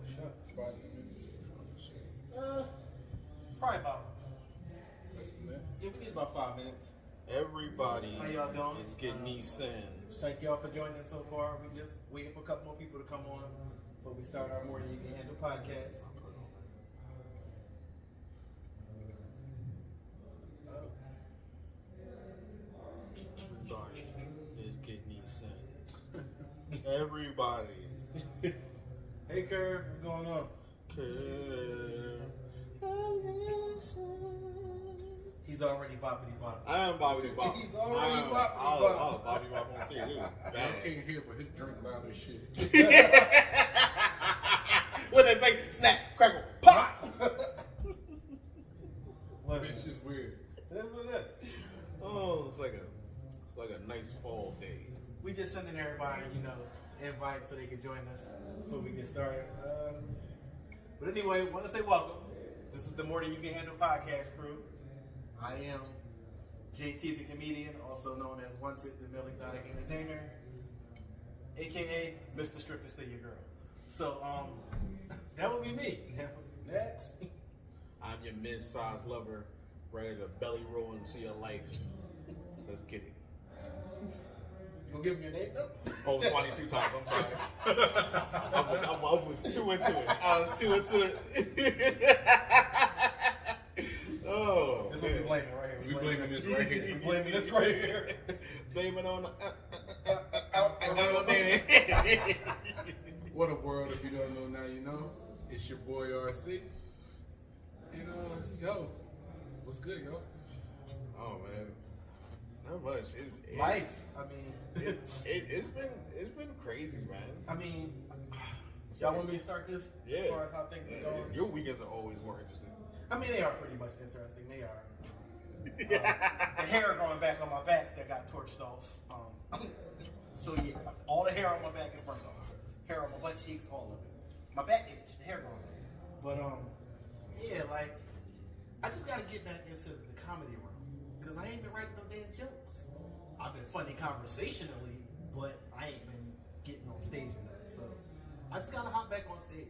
shucks. 5 minutes. Probably about. Less than that. Yeah, we need about 5 minutes. Everybody How y'all doing? is getting these sins. Thank y'all for joining us so far. We just waiting for a couple more people to come on before we start our More Than You Can Handle podcast. Everybody is getting these sins. Everybody. Hey, Curve, what's going on? He's already boppity bop. I am Bobby Bop. He's already I boppity was bop. Bobby Bop on stage. It was I bad. can't hear, but his drink loud as shit. What they say? Snap, crackle, pop. It's just weird. That's what it is. Oh, it's like a nice fall day. We just sending everybody, invite so they can join us before we get started. But anyway, want to say welcome. This is the More Than You Can Handle podcast crew. I am JT the comedian, also known as Once It the Mill Exotic Entertainer, aka Mr. Stripper Still Your Girl. So that would be me. Now, next. I'm your mid-sized lover, ready to belly roll into your life. Let's get it. You gonna give me your name though? Oh, 22 times. I'm sorry. I was too into it. I was too into it. Oh, This what we blaming right here. We blaming this right here. We blaming this right here. Blame it on What a world, if you don't know now, you know. It's your boy RC. And, yo, what's good, yo? Oh man, not much. It's Life. I mean, it's been crazy, man. I mean, y'all want me to start this? Yeah. As far as how things are going? Your weekends are always more interesting. I mean, they are pretty much interesting. They are. The hair going back on my back that got torched off. So yeah, all the hair on my back is burnt off. Hair on my butt cheeks, all of it. My back itch, the hair going back. But yeah, like I just gotta get back into the comedy room because I ain't been writing no damn jokes. I've been funny conversationally, but I ain't been getting on stage enough. So I just gotta hop back on stage.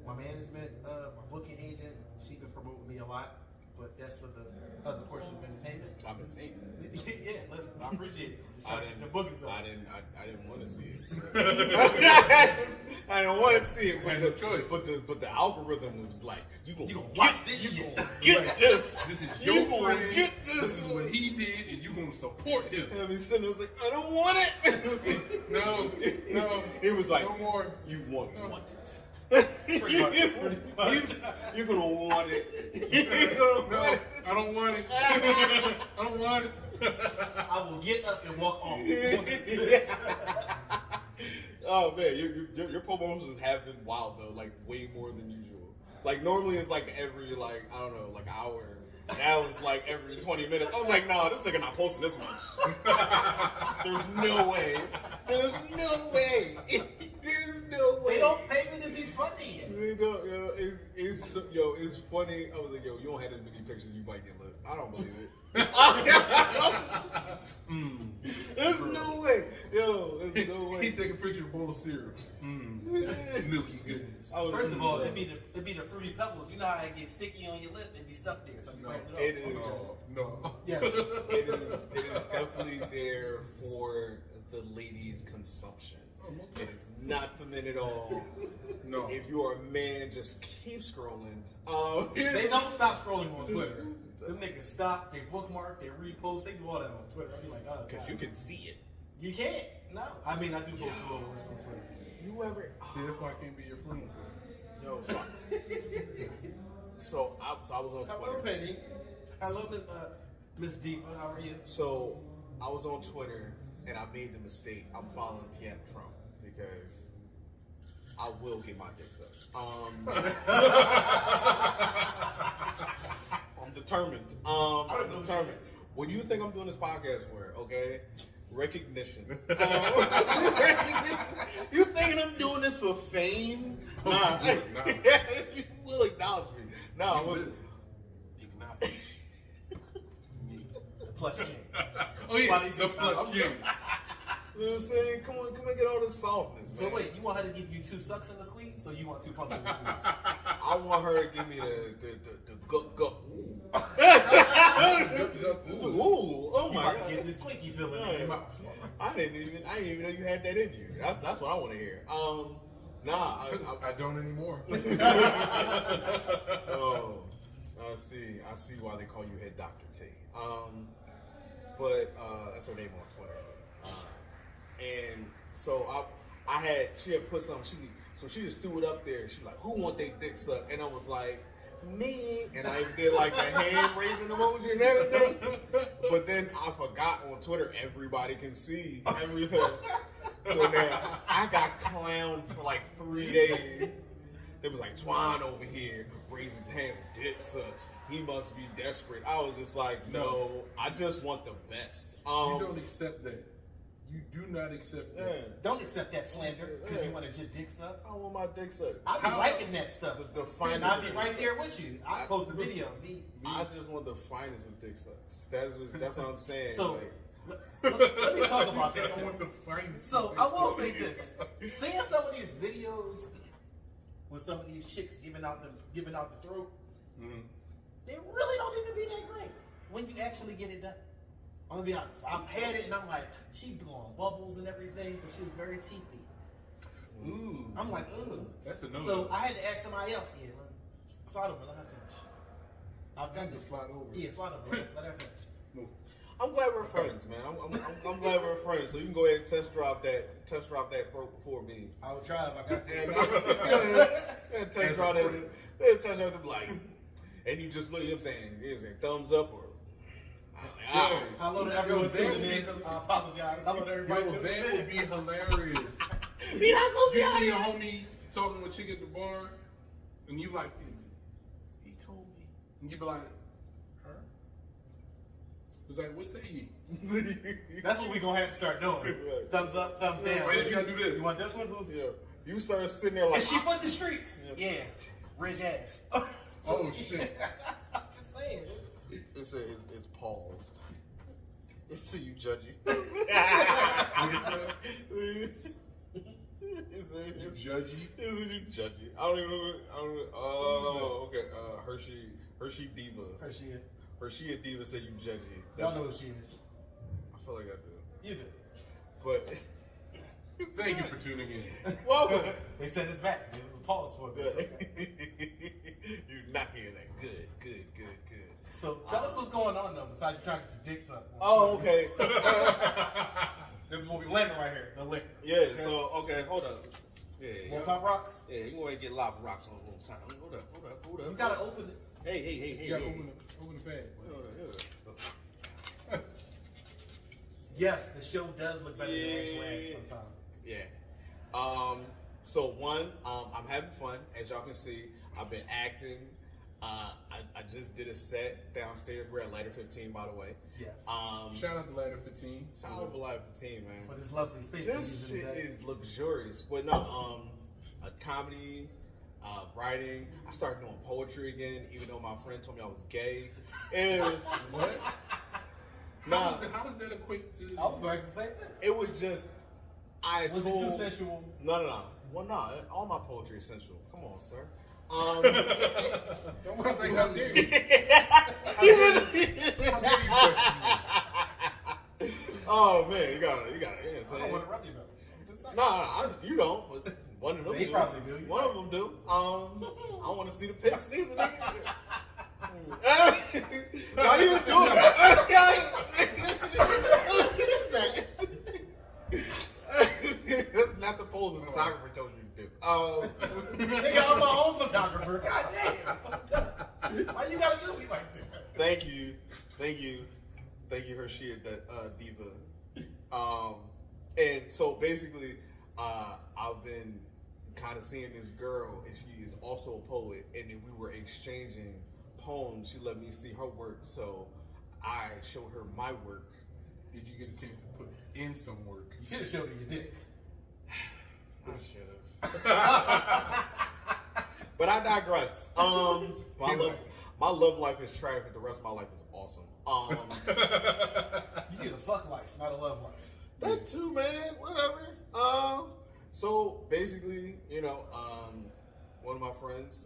My management, my booking agent, she been promoting me a lot, but that's for the other portion of entertainment. I've been seeing it. Yeah, listen, I appreciate it. Just I trying to didn't. get the bookings up. I didn't want to see it. I didn't want to see it, Had no choice. But the algorithm was like, you gonna watch this you shit. gonna get this. This is You your gonna friend. get this. This is what he did, and you gonna support him. And I mean, sitting there, was like, I don't want it. No. It was like, No more. you want No. it. Pretty much. You're gonna want it. You're gonna No, want it. I don't want it. I don't want it. I will get up and walk off. Oh man, your promotions have been wild though, like way more than usual. Like normally it's like every like I don't know like hour. Now it's like every 20 minutes. I was like, nah, this nigga not posting this much. There's no way. There's no way. There's no way. They don't pay me to be funny. They don't, it's funny. I was like, yo, you don't have as many pictures, you might get lit. I don't believe it. There's no way. Yo, there's no way. He take a picture of a bowl of cereal. Milky goodness. First of all, it'd be the fruity pebbles. You know how it gets sticky on your lip? It'd be stuck there. So you No, wipe It it off. is. No. Yes. It is definitely there for the ladies' consumption. Oh, most It is not for men at all. No. If you are a man, just keep scrolling. They don't stop scrolling on Twitter. Them niggas stop, they bookmark, they repost, they do all that on Twitter. I be like, oh, Because God. you can see it. You can't. No. I mean, I do post a little worse on Twitter. You ever? See, that's why I can't be your friend. Yo, so I was on Hello, Twitter. Penny. Hello, Miss Diva. How are you? So I was on Twitter and I made the mistake. I'm following Tiana Trump because I will get my dick sucked. I'm determined. I'm determined. What do you think I'm doing this podcast for? Okay, recognition. Recognition. You thinking I'm doing this for fame? Nah. You will acknowledge me. No, I wasn't. The plus king. Oh yeah, 22 the plus times. king. You know what I'm saying? Come on, get all the the softness, So man. wait, you want her to give you 2 sucks in the squeeze, so you want 2 pumps in the squeeze? I want her to give me the gut. Ooh, oh You my about god. to get this Twinkie feeling in your mouth. I didn't even know you had that in you. That's what I want to hear. Nah, I don't anymore. Oh, I see why they call you Head Dr. T. But that's her name on Twitter. And so she had put something. So she just threw it up there. She was like, "Who want their dick sucked?" And I was like, "Me." And I even did like the hand raising emoji and everything. But then I forgot on Twitter everybody can see everything. So now I got clowned for like 3 days. It was like Twine over here raising his hand. Dick sucks. He must be desperate. I was just like, no, I just want the best. You don't accept that. You do not accept that. Yeah. Don't accept that slander because Yeah. you wanted your dick sucked. I want my dick sucked. I be liking that stuff. The And finest I'll be of right dick there with you. I post the video. Me. I just want the finest of dick sucks. That's what I'm saying. So like, let me talk about that. I though. want the finest. So I will say this: seeing some of these videos with some of these chicks giving out the throat, they really don't even be that great when you actually get it done. I'm gonna be honest. I've had it and I'm like, she doing bubbles and everything, but she was very teethy. Ooh. I'm like, ooh. That's a no. So I had to ask somebody else. Yeah, slide over. Let her finish. I've done this. Slide over. Yeah, slide over. Let her finish. Move. I'm glad we're friends, man. I'm glad we're friends. So you can go ahead and test drive that throat before me. I will try if I got to. And test drive the like, and you just look. You know what I'm saying, thumbs up or. Yeah. Hello to everyone Yo, that tuning would in. be- I apologize. Hello to everybody Yo, tuning that in. would be hilarious. Be not so You see a homie talking with a chick at the bar, and you like, he told me. And you be like, her? It's like, what say ye? That's what we gonna have to start doing. Thumbs up, thumbs down. Wait, you gotta do this. You want this one? Who's Yeah. You start sitting there like. Is she from the streets? Yeah. Rich ass. Oh, shit. I'm just saying. It's paused. It's you judgy. You judgy? Is you judgy? I don't even know. Oh, okay. Hershey Diva. Hershey Diva said you judgy. Y'all know who she is. I feel like I do. You do. But Thank you for tuning in. welcome. They sent us back. It was paused for a bit. You not hear that? Good. So tell us what's going on though, besides you trying to get your dick sucked. Oh, okay. This is what we landing right here. The liquor. Yeah. So okay, hold up. Yeah. Want pop rocks? Yeah, you want to get lava rocks on the whole time. Hold up. You gotta open it. Hey. You gotta open the bag. Hold up. Yes, the show does look better than the actual ad sometimes. Yeah. So one, I'm having fun. As y'all can see, I've been acting. I just did a set downstairs. We're at Lighter 15, by the way. Yes. Shout out to Ladder 15. Shout out for Lighter 15, man. For this lovely space. This shit is luxurious. But no, a comedy, writing. I started doing poetry again, even though my friend told me I was gay. And What? nah, How does that equate to? I was going to say that. it was just Was it too sensual? No. Well, no, all my poetry is sensual. Come on, sir. Don't like, how dare you? How dare you question me? Oh man, you got it. You know what I'm I don't saying? want to rub you though. I'm just saying. No, you don't. But one of them They do. probably do. One of them do. I don't want to see the pics either. Why you doing that? That's not the pose the photographer told you to do. Nigga, I'm my own photographer. God damn. Why you gotta do me like that? Thank you, Hershey, that diva. And so basically, I've been kind of seeing this girl, and she is also a poet, and then we were exchanging poems. She let me see her work, so I showed her my work. Did you get a chance to put in some work? You should have showed her your dick. I should have. But I digress. My love life is trash, but the rest of my life is awesome. You get a fuck life, not a love life. That too, man. Whatever. So basically, one of my friends,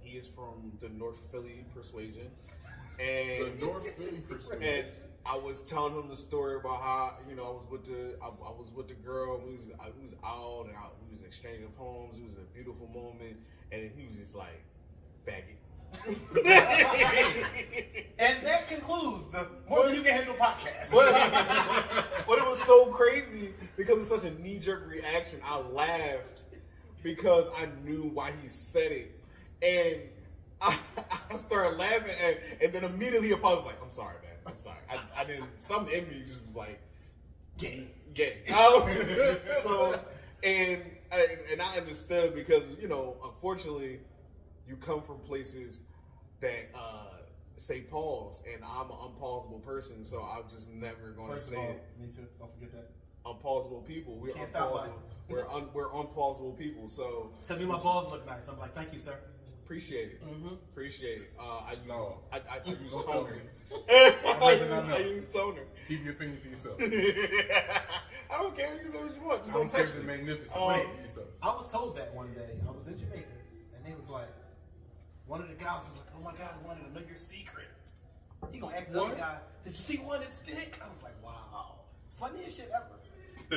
he is from the North Philly persuasion, and The North Philly persuasion. and I was telling him the story about how I was with the girl. We was out and we was exchanging poems. It was a beautiful moment, and he was just like, faggot. And that concludes the More Than You Can Handle podcast. But it was so crazy because it was such a knee-jerk reaction. I laughed because I knew why he said it, and I started laughing, and then immediately Apollo was like, "I'm sorry, man. I'm sorry. I didn't." Something in me just was like, "Gay." So, and I understood because unfortunately, you come from places that say pause, and I'm an unpausable person, so I'm just never going to First say of all, it. don't forget that. Unpausable people. We're Can't stop life. unpausable. We're unpausable people. So Tell me my balls look nice. I'm like, thank you, sir. appreciate it. Mm-hmm. Appreciate it. I use Don't toner. tell me. I use toner. Keep your opinion to yourself. I don't care. You say what you want. Just I don't don't care touch if it's me. magnificent. Um, Keep it to yourself. I was told that one day. I was in Jamaica, and they was like, one of the guys was like, "Oh my God, I wanted to know your secret." He gonna ask the other guy, "Did you see one? It's dick." I was like, "Wow, funniest shit ever."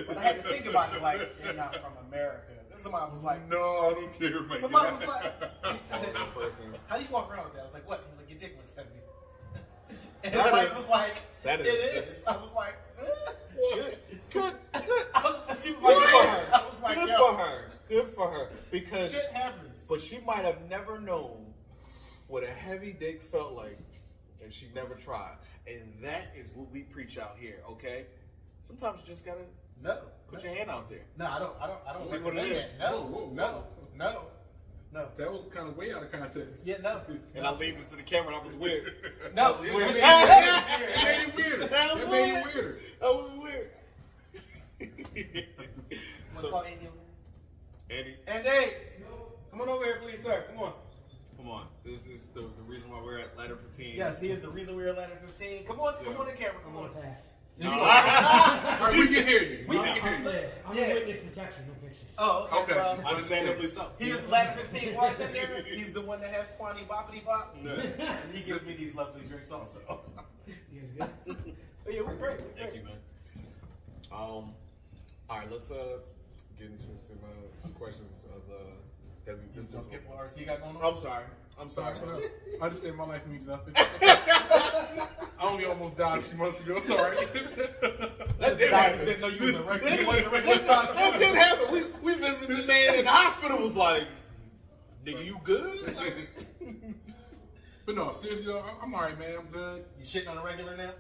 But I had to think about it, like, they're not from America. Then somebody was like, No, I don't care, man. somebody was like, he said, That person. "How do you walk around with that?" I was like, "What?" He's like, "Your dick looks heavy." And his That wife is- was like, that "It is- is." I was like, Good. She was like, Good for her. I was like, Good yo, for her. Good for her. Because, shit happens. but she might have never known what a heavy dick felt like, and she never tried. And that is what we preach out here. Okay. Sometimes you just gotta put your hand out there. No, I don't See what it recommend is. that. No, Whoa, whoa, no, no, no. That was kind of way out of context. Yeah, no. And I leaned into the camera, and I was weird. No, It weird. made it weirder. That was It made weird. it weirder. That was weird. Wanna call Andy over? Andy, Andy, come on over here, please, sir. Come on. come on. This is the reason why we're at Ladder 15. Yes, he is the reason we were at Ladder 15. Come on, come Yeah. on the camera. Come on. Pass. All right, we can hear you. We can hear I'm you. there. I'm Yeah. a witness protection, no pictures. Oh, okay. Okay. Well, Understandably so. he is Ladder 15 bartender. He's the one that has Twani Boppity Bop. Yeah. And he gives me these lovely drinks also. You guys good? But yeah, we're great. We're Thank great. you, man. All right, let's get into some questions of that we've You been gonna doing. skip what RC got going on? I'm sorry. I'm sorry. I understand my life means nothing. I only almost died a few months ago. Sorry. That did I happen. just didn't know you was a regular. That You wasn't a regular size that did happen. We visited the man in the hospital. Was like, nigga, you good? Like, But no, seriously though, I'm alright, man. I'm good. You shitting on a regular now?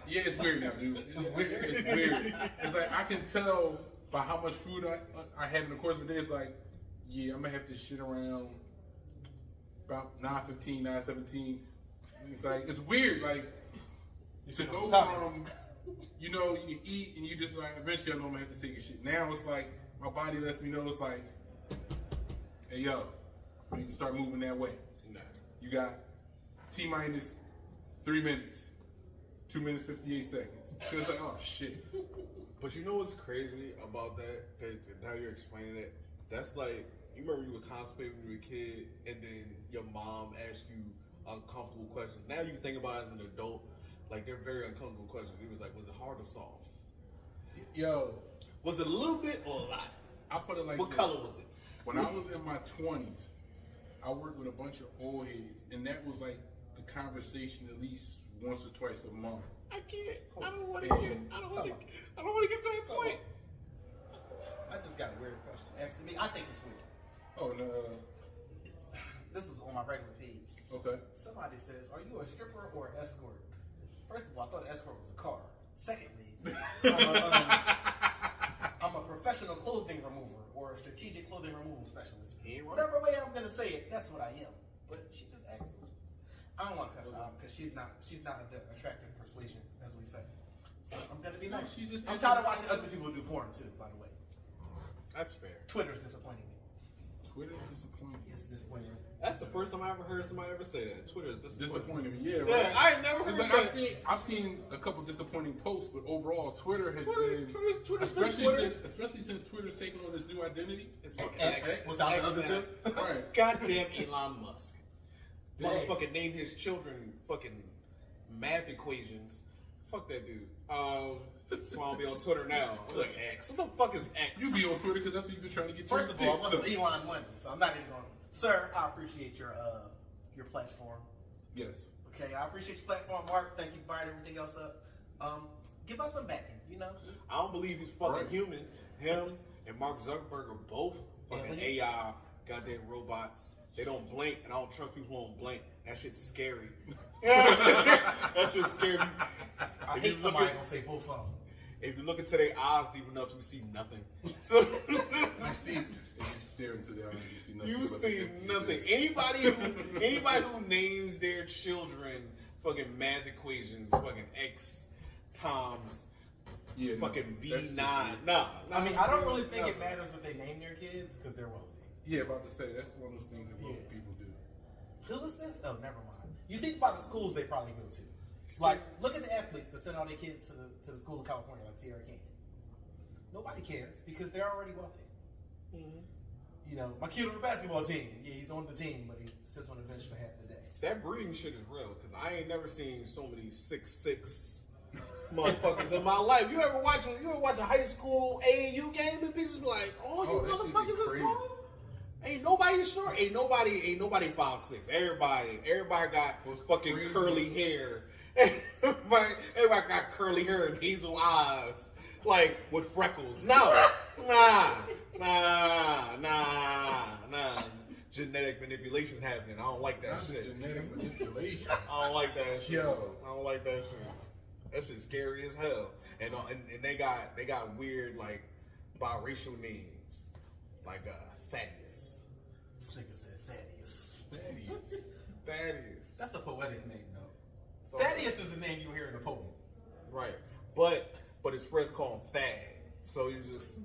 Yeah, it's weird now, dude. It's weird. It's weird. It's like I can tell by how much food I have in the course of the day. It's like, yeah, I'm gonna have this shit around about 9:15, 9:17. It's like it's weird. Like to go from you eat and you just like eventually I know I'm gonna have to take a shit. Now it's like my body lets me know it's like, hey yo, you can start moving that way. nah. You got T-minus 3 minutes, 2 minutes 58 seconds. So it's like, oh shit. But you know what's crazy about that now you're explaining it? That's like, you remember you were constipated when you were a kid, and then your mom asked you uncomfortable questions. Now you think about it as an adult, like they're very uncomfortable questions. It was like, was it hard or soft? Yo, Was it a little bit or a lot? I put it like What this. color was it? When I was in my 20s, I worked with a bunch of old heads, and that was like the conversation at least once or twice a month. I can't. I don't want to get. I don't want to get to that point. I just got a weird question. Asking me, I think it's weird. Oh no. This is on my regular page. Okay. Somebody says, "Are you a stripper or an escort?" First of all, I thought an escort was a car. Secondly, I'm a professional clothing remover or a strategic clothing removal specialist. Whatever way I'm gonna say it, that's what I am. But she just asks us. I don't want to cuss her out because she's not the attractive persuasion, as we say. So I'm gonna be No, nice. she just I'm tired of watching other people do porn too. By the way, That's fair. Twitter's disappointing me. Twitter's disappointing. It's disappointing. That's the first time I ever heard somebody ever say that. Twitter is disappointing. Disappointing, yeah. Yeah, Right? I ain't never heard It's that. like I've seen a couple disappointing posts, but overall, Twitter has been, Twitter's especially since Twitter's taking on this new identity. It's fucking X X. without X the other now. two. Right. Goddamn Elon Musk. Hey. Motherfucking name his children fucking math equations. Fuck that dude. That's why I'll be on Twitter now. I'm like, X. What the fuck is X? You be on Twitter because that's what you've been trying to get. First of all, I want some so, Elon money, so I'm not even going. Sir, I appreciate your platform. yes. Okay, I appreciate your platform, Mark. Thank you for buying everything else up. Give us some backing, you know. I don't believe he's fucking Right. human. Him and Mark Zuckerberg are both fucking Aliens? AI, goddamn robots. They don't blink, and I don't trust people who don't blink. That shit's scary. That shit's scary. I If you hate look somebody at- gonna say both of them. If you look into their eyes deep enough, you see nothing. So You see, if you stare into their eyes, you see nothing. you but see empty nothing. abyss. Anybody who names their children fucking math equations, fucking X times Yeah, no, fucking that's just B9. weird. Nah. I mean, I don't really think it matters what they name their kids because they're wealthy. Yeah, about to say that's one of those things that most Yeah. people do. Who is this? Oh, never mind. You see about the schools they probably go to. Like, look at the athletes that send all their kids to the school in California, like Sierra Canyon. Nobody cares because they're already wealthy. Mhm. You know, my kid on the basketball team. Yeah, he's on the team, but he sits on the bench for half the day. That breeding shit is real because I ain't never seen so many 6'6" motherfuckers in my life. You ever watch a high school AAU game and bitches be like, oh, you that shit be motherfuckers is crazy. tall? Ain't nobody short. Ain't nobody 5'6". Everybody got What's fucking crazy? curly hair. Everybody got curly hair and hazel eyes, like with freckles. No, nah. Genetic manipulation happening. I don't like that That's shit. genetic manipulation. I don't like that shit. Yo. I don't like that shit. That shit's scary as hell. And they got weird like biracial names, like Thaddeus. This nigga said Thaddeus. Thaddeus. That's a poetic name, though. So- Thaddeus is the name you hear in a poem. Right. But his friends call him Thad. So he's just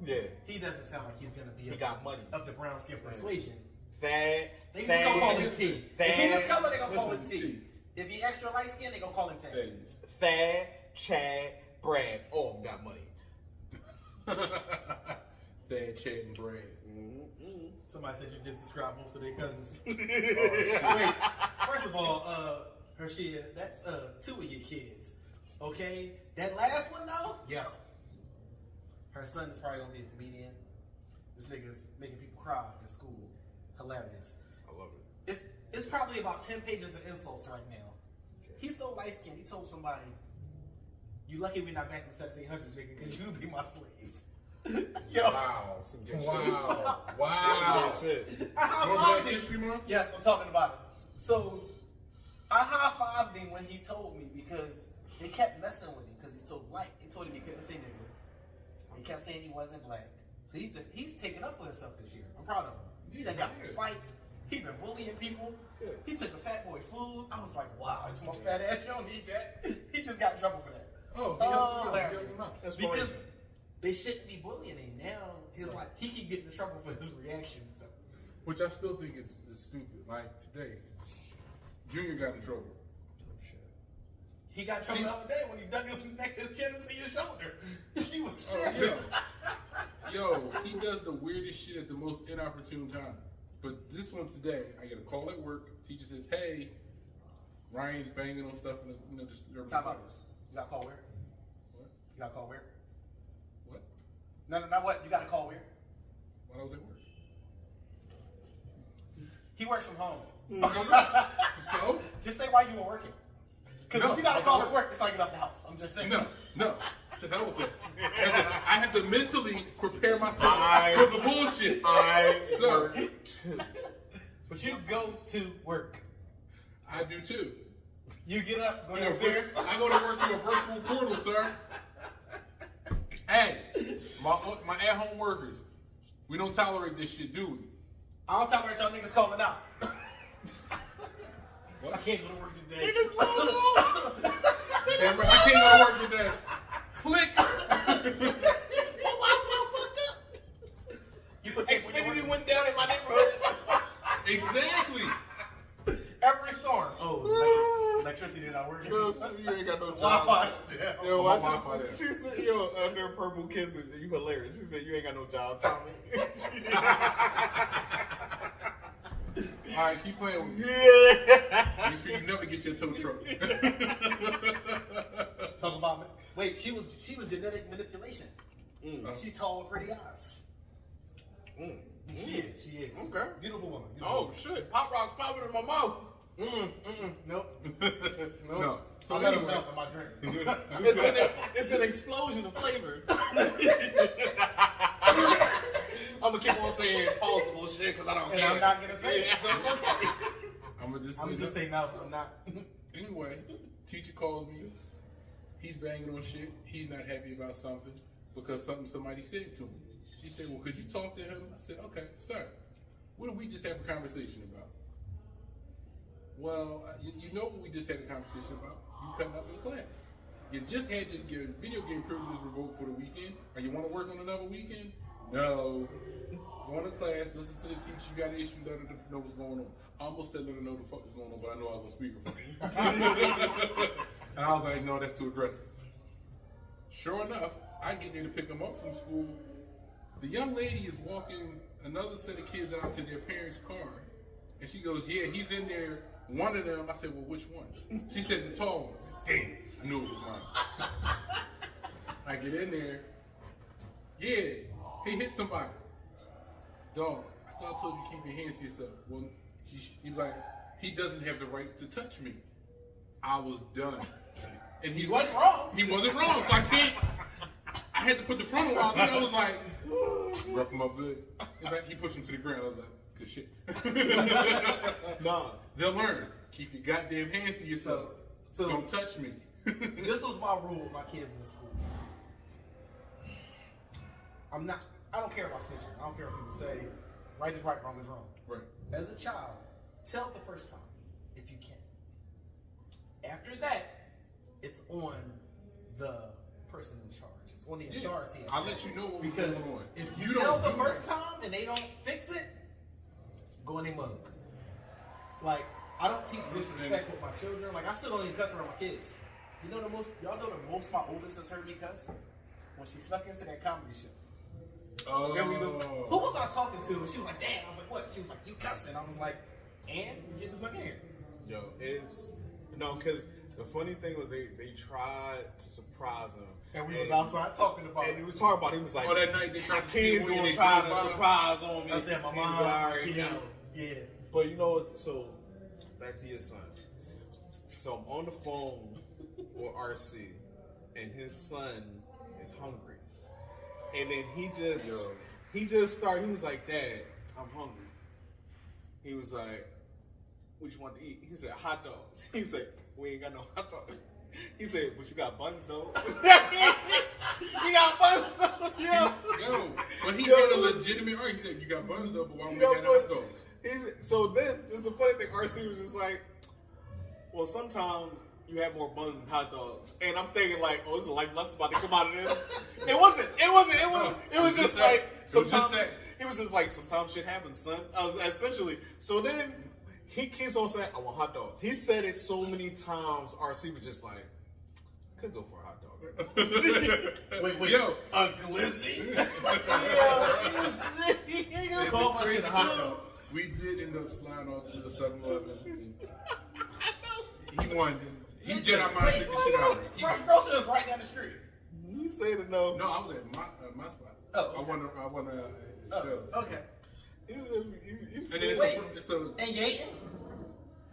He doesn't sound like he's gonna be He got money. of the brown skin persuasion. Thad. They just gonna call him T. If he this color, they gonna call him Listen, T. T. If he extra light skin, they gonna call him Thad. Thaddeus. Thad, Chad, Brad, all of them got money. Thad, Chad, and Brad. Mm-hmm. Somebody said you just described most of their cousins. Wait, first of all, Hershia, that's two of your kids. Okay? That last one though, yeah. Her son is probably gonna be a comedian. This nigga's making people cry in school. Hilarious. I love it. It's probably about 10 pages of insults right now. He's so light skinned, he told somebody, "You lucky we're not back in the 1700s, nigga, because you be my slave." Yo. Wow. Some good Wow. shit. Wow. Good shit. I More high-fived Black him. History Month? Yes, I'm talking about it. So I high-fived him when he told me because they kept messing with him because he's so light. They told him he couldn't say nigga. They kept saying he wasn't black. So he's taking up for himself this year. I'm proud of him. He done got in Yeah. fights. He been bullying people. Good. He took a fat boy food. I was like, wow, it's my fat ass. You don't need that. He just got in trouble for that. Oh, he helped him out. He hilarious. helped him out. That's Because because they shouldn't be bullying him. Now he keep getting in trouble for his reactions though. Which I still think is stupid. Like today, Junior got in trouble. He got in trouble the other day when he dug his chin into your shoulder. She was Oh, staring. yo, he does the weirdest shit at the most inopportune time. But this one today, I get a call at work. Teacher says, "Hey, Ryan's banging on stuff in the disturbing Time out. class." You got to call where? What? You got to call where? What? No, not what. You got to call where? While I was at work. He works from home. So? Just say why you were working. Because No, if you got to I call was at work, it's like you left the house. I'm just saying. No. To hell with it. I have to mentally prepare myself I- for the bullshit. I work too. But you go to work. I do too. You get up, go Through a downstairs. I go to work through a virtual portal, sir. Hey, my at-home workers, we don't tolerate this shit, do we? I don't tolerate y'all niggas calling out. What? I can't go to work today. Damn right, I can't go to work today. Click. You put tape on your Xfinity work. went down in my neighborhood. Exactly. Every storm. Oh, electricity not working. Yo, so you ain't got no job. Wi-Fi down. Yo, My watch Wi-Fi this. She said, yo, under purple kisses, you hilarious. She said, you ain't got no job, Tommy. All right, keep playing with me. Yeah. Make sure you never get your tow truck. Talk about me. Wait, she was genetic manipulation. She tall with pretty eyes. She is. Okay. Beautiful woman. Oh, shit. Pop Rock's popping in my mouth. Nope. No. So So let him anyway, melt in my drink. It's an explosion of flavor. I'm gonna keep on saying plausible shit because I don't And care. I'm not gonna say it. So it's okay. I'm gonna just I'm just saying no. I'm not. Anyway, teacher calls me. He's banging on shit. He's not happy about something because somebody said to him. She said, well, could you talk to him? I said, okay, sir. What did we just have a conversation about? Well, you know what we just had a conversation about? You cutting up in class. You just had your video game privileges revoked for the weekend. Or you want to work on another weekend? No. Go to class, listen to the teacher. You got an issue, let her know what's going on. I almost said let her know the fuck was going on, but I know I was on speakerphone. And I was like, no, that's too aggressive. Sure enough, I get there to pick him up from school. The young lady is walking another set of kids out to their parents' car. And she goes, yeah, he's in there. One of them. I said, well, which one? She said the tall one. I said, damn, I knew it was mine. I get in there. Yeah, he hit somebody. Dog, I thought I told you keep your hands to yourself. Well, he's like, he doesn't have the right to touch me. I was done. And he wasn't wrong. He wasn't wrong, so I can't. I had to put the frontal out, and I was like, rough him up good. And like, he pushed him to the ground. I was like, good shit. Nah. They'll learn. Keep your goddamn hands to yourself. So- Don't touch me. This was my rule with my kids in school. I don't care about snitching. I don't care what people say. Right is right, wrong is wrong. Right. As a child, tell it the first time, if you can. After that, it's on the person in charge. It's on the Yeah. authority. I'll let you know what was Because going on. if You you don't tell the do first that. time and they don't fix it, go in their mug. Like, I don't teach disrespect with my children. Like, I still don't even cuss around my kids. Y'all know the most my oldest has heard me cuss? When she snuck into that comedy show. Oh. And who was I talking to? And she was like, Dad. I was like, what? She was like, you cussing. I was like, and? You just snuck in here. Yo, because the funny thing was they tried to surprise him. And we was outside talking about And it. he was talking about it. He was like, Oh, that night they my tried to kids steal gonna me, try they to threw the surprise on me. I said, my He's mom, alright, you yeah. know, yeah. But you know what? So, back to your son. So I'm on the phone with RC, and his son is hungry. And then he just started, he was like, Dad, I'm hungry. He was like, what you want to eat? He said, hot dogs. He was like, we ain't got no hot dogs. He said, but you got buns though. You got buns though, yo. Yo, but he Yo. had a legitimate argument. He said, you got buns though, but why we Yo, got but- hot dogs? So then, just the funny thing, RC was just like, well, sometimes you have more buns than hot dogs. And I'm thinking like, oh, this is a life lesson about to come out of this. It wasn't. It was just that. like, It was just sometimes, that. it was just like, sometimes shit happens, son. Essentially. So then, he keeps on saying, I want hot dogs. He said it so many times, RC was just like, could go for a hot dog. Wait, Yo. a glizzy? Yeah, Call my shit a hot dog. We did end up sliding off to the 7-Eleven. He wanted He Jedi mind tricked the shit out of me. Fresh Grocer is right down the street. You say to no. No, I was at my spot. Oh, okay. I won shells. Okay. You And said, then Wait. it's a And Yaten?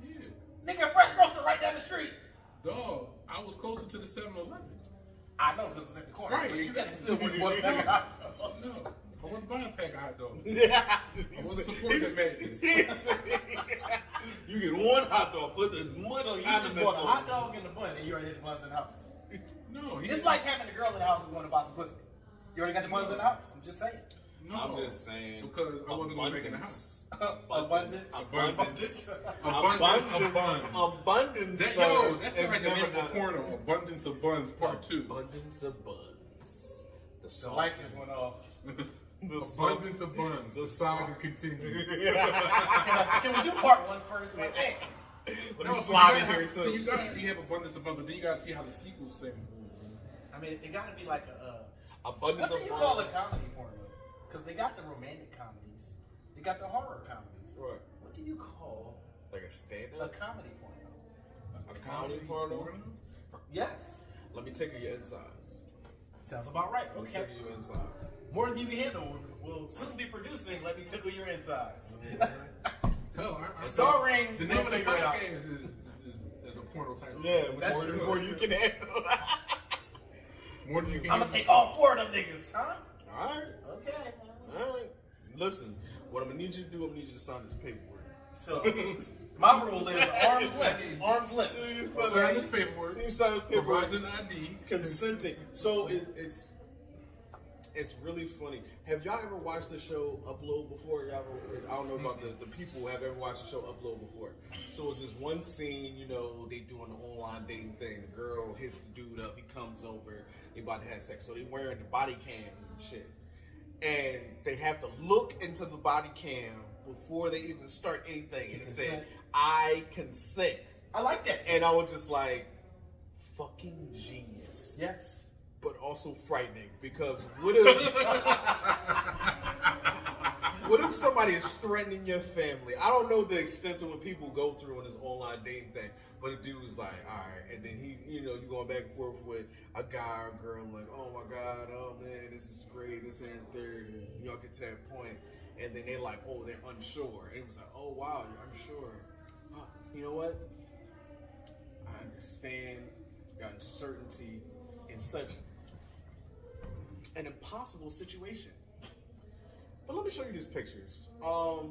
yeah. Nigga, Fresh Grocer right down the street. Dog, I was closer to the 7-Eleven. I know, because it's at the corner. Right. But you gotta still win one pack of hot dogs. No, I wasn't buying a pack of hot dogs. yeah. I wasn't supporting that madness. You get one hot dog, put as much So you just condiments bought a on hot it. dog and the bun, and you already had the buns in the house. No, he It's like having a girl in the house and going to buy some pussy. You already got the buns in the house. I'm just saying. No, I'm just saying. because I wasn't going to make it in the house. Abundance. Abundance. Abundance. Abundance. Yo, that's is like the never name of a not- porno. Abundance of Buns Part 2. Abundance of buns. The The song. light just went off. Abundance of buns. The saga continues. Can we do part 1 first? Like, hey. Let me slide in here So too. you have abundance of buns, but then you gotta see how the sequels sing. I mean, it gotta be like Abundance what do of you call a comedy porno? Because they got the romantic comedies. They got the horror comedies. What? What do you call Like a a stand-up? comedy porno? A comedy porno? Yes. Let me take your insides. Sounds about right. Let me Okay. take your insides. More than you can handle will soon be producing. Let me tickle your insides. Hell, Starring. the name of the Figure it out. podcast is a porno title. Yeah, That's more, true. more you can handle. More than you can. I'm gonna take all 4 of them niggas, huh? All right. Okay. All right. Listen, what I'm gonna need you to do, I'm gonna need you to sign this paperwork. So my rule is arm's length. Arm's length. Sign this paperwork. You sign this paperwork. Provide this ID. Consenting. So it's really funny. Have y'all ever watched the show Upload before? Y'all ever, I don't know about the people who have ever watched the show Upload before. So it's this one scene, you know, they doing the online dating thing. The girl hits the dude up, he comes over, they about to have sex. So they wearing the body cams and shit. And they have to look into the body cam before they even start anything. And it said, I consent. I like that. And I was just like, fucking genius. Yes. But also frightening, because what if what if somebody is threatening your family? I don't know the extent of what people go through in this online dating thing, but a dude is like, all right, and then he, you know, you going back and forth with a guy or a girl, like, oh my god, oh man, this is great, this and third, and y'all get to that point, and then they're like, oh, they're unsure, and it was like, oh wow, you're unsure. You know what? I understand your uncertainty in such an impossible situation. But let me show you these pictures.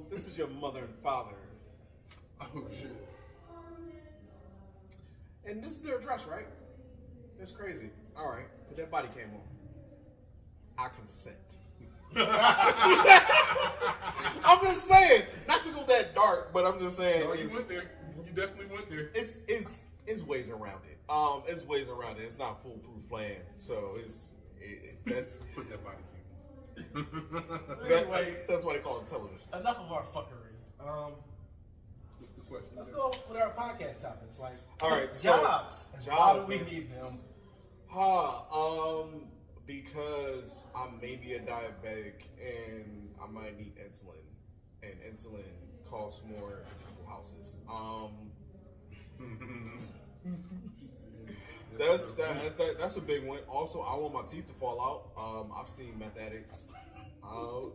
This is your mother and father. Oh shit. And this is their address, right? That's crazy. All right, put that body cam on. I consent. I'm just saying, not to go that dark, but I'm just saying. No, you went there. You definitely went there. It's ways around it. It's ways around it. It's not a foolproof plan. So that's Put that body Anyway, that's why they call it television. enough of our fuckery. What's the question? Let's go with our podcast topics. Like, All right, so- jobs. Why do we need them? Because I'm maybe a diabetic and I might need insulin, and insulin costs more in people's houses. That's a big one. Also, I want my teeth to fall out. I've seen meth addicts. How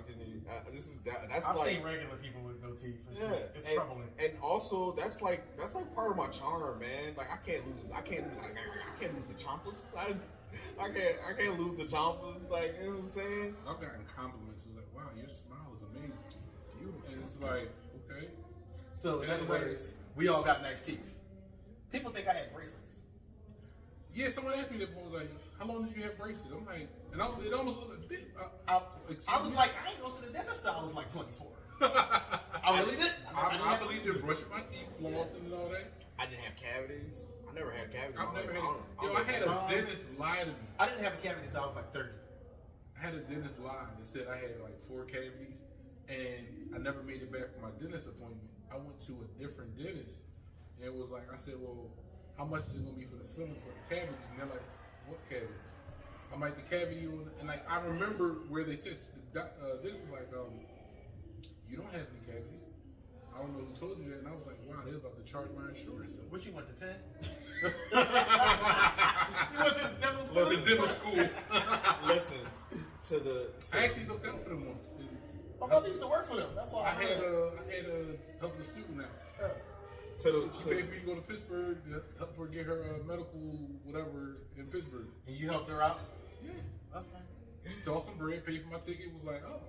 can you? That's I've like seen regular people with no teeth. It's and, troubling. And also, that's like part of my charm, man. Like I can't lose the chompas. I can't lose the chompas. Like, you know what I'm saying? I've gotten compliments. It's like, wow, your smile is amazing. Beautiful. And it's like, okay. So in other words, we all got nice teeth. People think I had braces. Yeah, someone asked me that before. Was like, how long did you have braces? I'm like, and it almost looked a bit. I was like, I ain't go to the dentist till I was like 24. I really did. I believe in brushing my teeth, flossing, and all that. I didn't have cavities. I never had cavities. I've never had. I had a dentist lie to me. I didn't have a cavity until I was like 30. I had a dentist lie that said I had like 4 cavities, and I never made it back from my dentist appointment. I went to a different dentist, and it was like, I said, well, how much is it gonna be for the filling for the cavities? And they're like, what cavities? I'm like, the cavity on, and like I remember where they said this was like, you don't have any cavities. I don't know who told you that, and I was like, wow, they're about to charge my insurance. So, What you went to Penn? You went to dental school? the dental school. Listen to the. I actually looked out for them once. My brother used to work for them. That's why I had a help the student out. She paid me to go to Pittsburgh to help her get her medical whatever in Pittsburgh. And you helped her out? Yeah. Okay. She tossed some bread, paid for my ticket, was like, oh,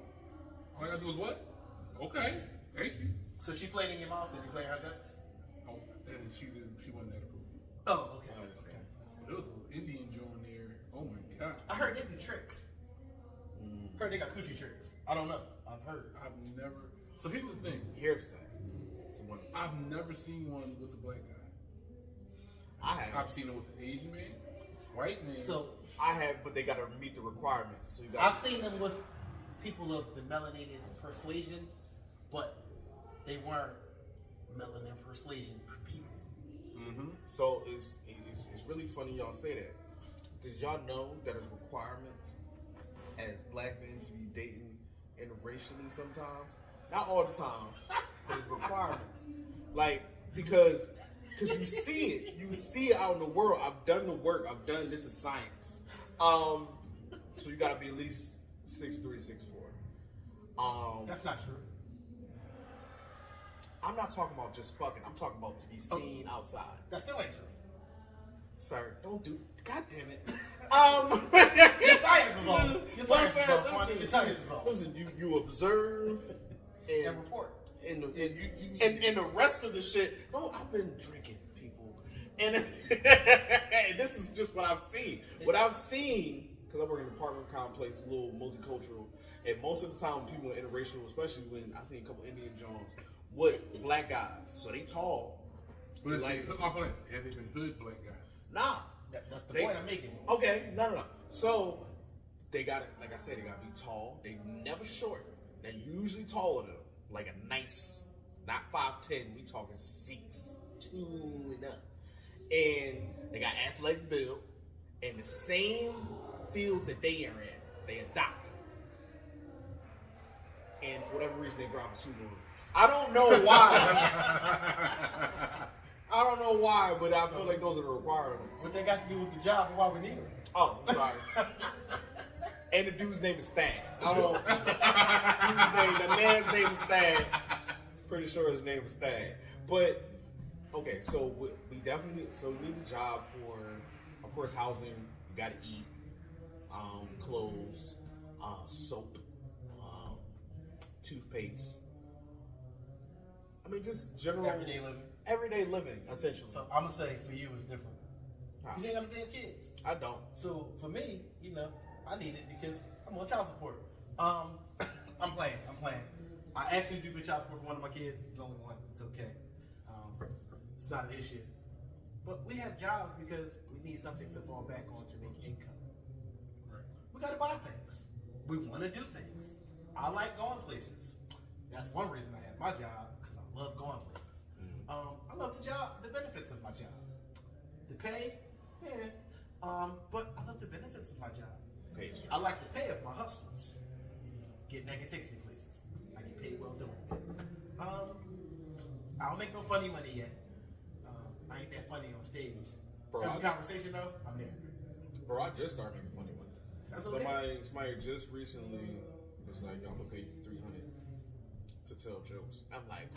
all I gotta do is what? Okay, thank you. So she played in your mouth? Did you play in her guts? Oh, and she wasn't that approved. Oh, okay. I understand. But there was an Indian joint there. Oh my god. I heard they do tricks. Heard they got coochie tricks. I don't know. I've heard. I've never. So here's the thing. Here's that. It's wonderful. I've never seen one with a black guy. I have. I've seen it with an Asian man. white man. So I have, but they gotta meet the requirements. So you got. I've seen them with people of the melanated persuasion, but they weren't melanin persuasion people. Mm-hmm. So it's really funny y'all say that. Did y'all know that there's requirements as black men to be dating interracially sometimes? Not all the time. There's requirements. Like, because you see it out in the world. I've done the work. I've done this is science. So you gotta be at least 6'3", 6'4". That's not true. I'm not talking about just fucking. I'm talking about to be seen outside. That still ain't true. Sir, don't do. God damn it. Your science is off. Your science is off. Kwani. Your science is off. Listen, you observe And report. and the rest of the shit. No, I've been drinking, people, and, and this is just what I've seen. What I've seen, because I work in an apartment complex, a little multicultural, and most of the time people are interracial, especially when I see a couple Indian Jones with black guys, so they tall. But Like- have they been hood black guys? Nah. That's the They- point I'm making. Okay, no. So they got it. Like I said, they got to be tall. They never short. They're usually taller than them. Like a nice, not 5'10". We talking 6'2" and up. And they got athletic build. In the same field that they are in, they a doctor. And for whatever reason, they drive a Subaru. I don't know why. I don't know why, but I feel like those are the requirements. What they got to do with the job and why we need them? Oh, I'm sorry. And the dude's name is Thad. I don't know. The man's name is Thad. Pretty sure his name is Thad. But, okay, so we definitely, so we need the job for, of course, housing. You got to eat, clothes, soap, toothpaste. I mean, just general. Everyday living. Everyday living, essentially. So I'm gonna say for you it's different. How? You ain't got no damn kids. I don't. So for me, I need it because I'm on child support. I'm playing. I actually do get child support for one of my kids. It's only one. It's okay. It's not an issue. But we have jobs because we need something to fall back on to make income. Right. We gotta buy things. We want to do things. I like going places. That's one reason I have my job, because I love going places. I love the job, the benefits of my job. The pay, yeah. But I love the benefits of my job. Page. I like the pay of my hustlers. Getting that takes me places. I get paid well doing it. I don't make no funny money yet. I ain't that funny on stage. Bro, Every conversation though, I'm there. Bro, I just started making funny money. That's okay. Somebody just recently was like, "Yo, I'm gonna pay you $300 to tell jokes." I'm like,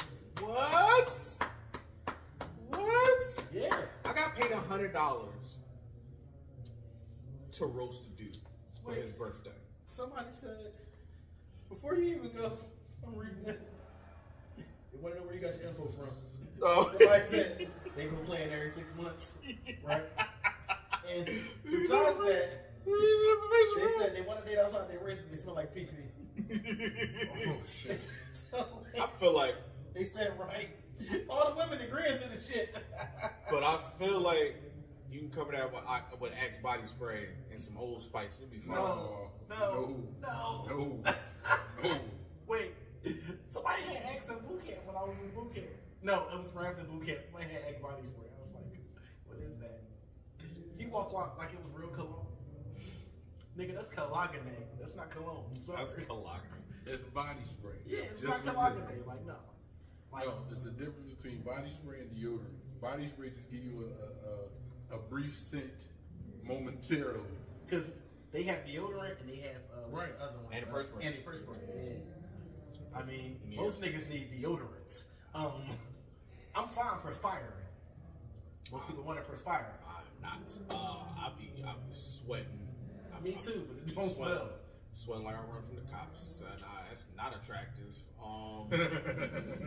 "What? What?" Yeah. I got paid $100 to roast a dude for his birthday. Somebody said, before you even go, I'm reading it. They want to know where you got your info from. Oh. Somebody said they were playing every 6 months, right? And besides that, they said they want to date outside their race, but they smell like pee pee. Oh shit. So I feel like, they said, right? All the women agreeing to the shit. but I feel like you can cover that with Axe body spray and some Old Spice. It'd be fine. No. Wait, somebody had Axe in boot camp when I was in boot camp. No, it was right after boot camp. Somebody had Axe body spray. I was like, what is that? He walked like it was real cologne. Nigga, that's cologne. That's not cologne. Sorry. That's cologne. It's body spray. Yeah, it's Just not what cologne. it is. Like, no. Like, No, it's the difference between body spray and deodorant. Body spray just give you a brief scent momentarily. because they have deodorant and they have, what's Right. the other one? Antiperspirant. Antiperspirant, yeah. I mean, Yeah. most niggas need deodorants. I'm fine perspiring. Most people want to perspire. I'm not. I be sweating. Me too, but it don't smell. Sweating like I run from the cops. And that's not attractive.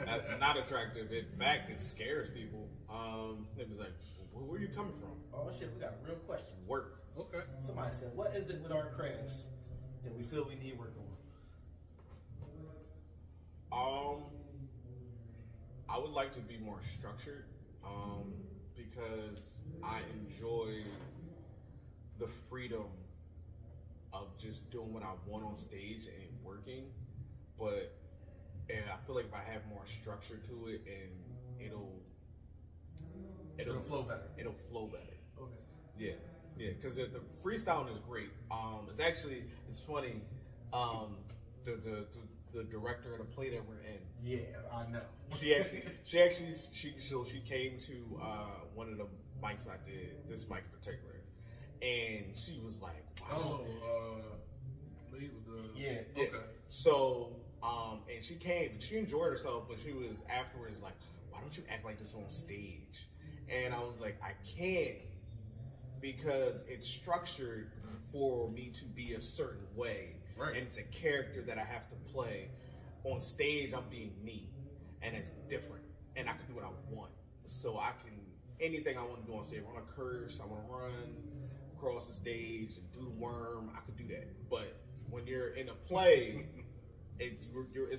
That's not attractive. In fact, it scares people. It was like, where are you coming from? Oh shit, we got a real question. Work. Okay. Somebody said, what is it with our crafts that we feel we need work on? I would like to be more structured. Because I enjoy the freedom of just doing what I want on stage and working, but and I feel like if I have more structure to it, and It'll flow better. It'll flow better. Okay. Yeah, because the freestyling is great. It's funny. The director of the play that we're in, Yeah, I know. she came to one of the mics I did, this mic in particular, and she was like, "Wow." Lee was the Yeah. Yeah. Okay. So, and she came and she enjoyed herself, but she was afterwards like, "Why don't you act like this on stage?" And I was like, "I can't, because it's structured for me to be a certain way, Right. and it's a character that I have to play. On stage, I'm being me, and it's different, and I can do what I want. So anything I want to do on stage. I want to curse, I want to run across the stage and do the worm. I could do that, but when you're in a play, it's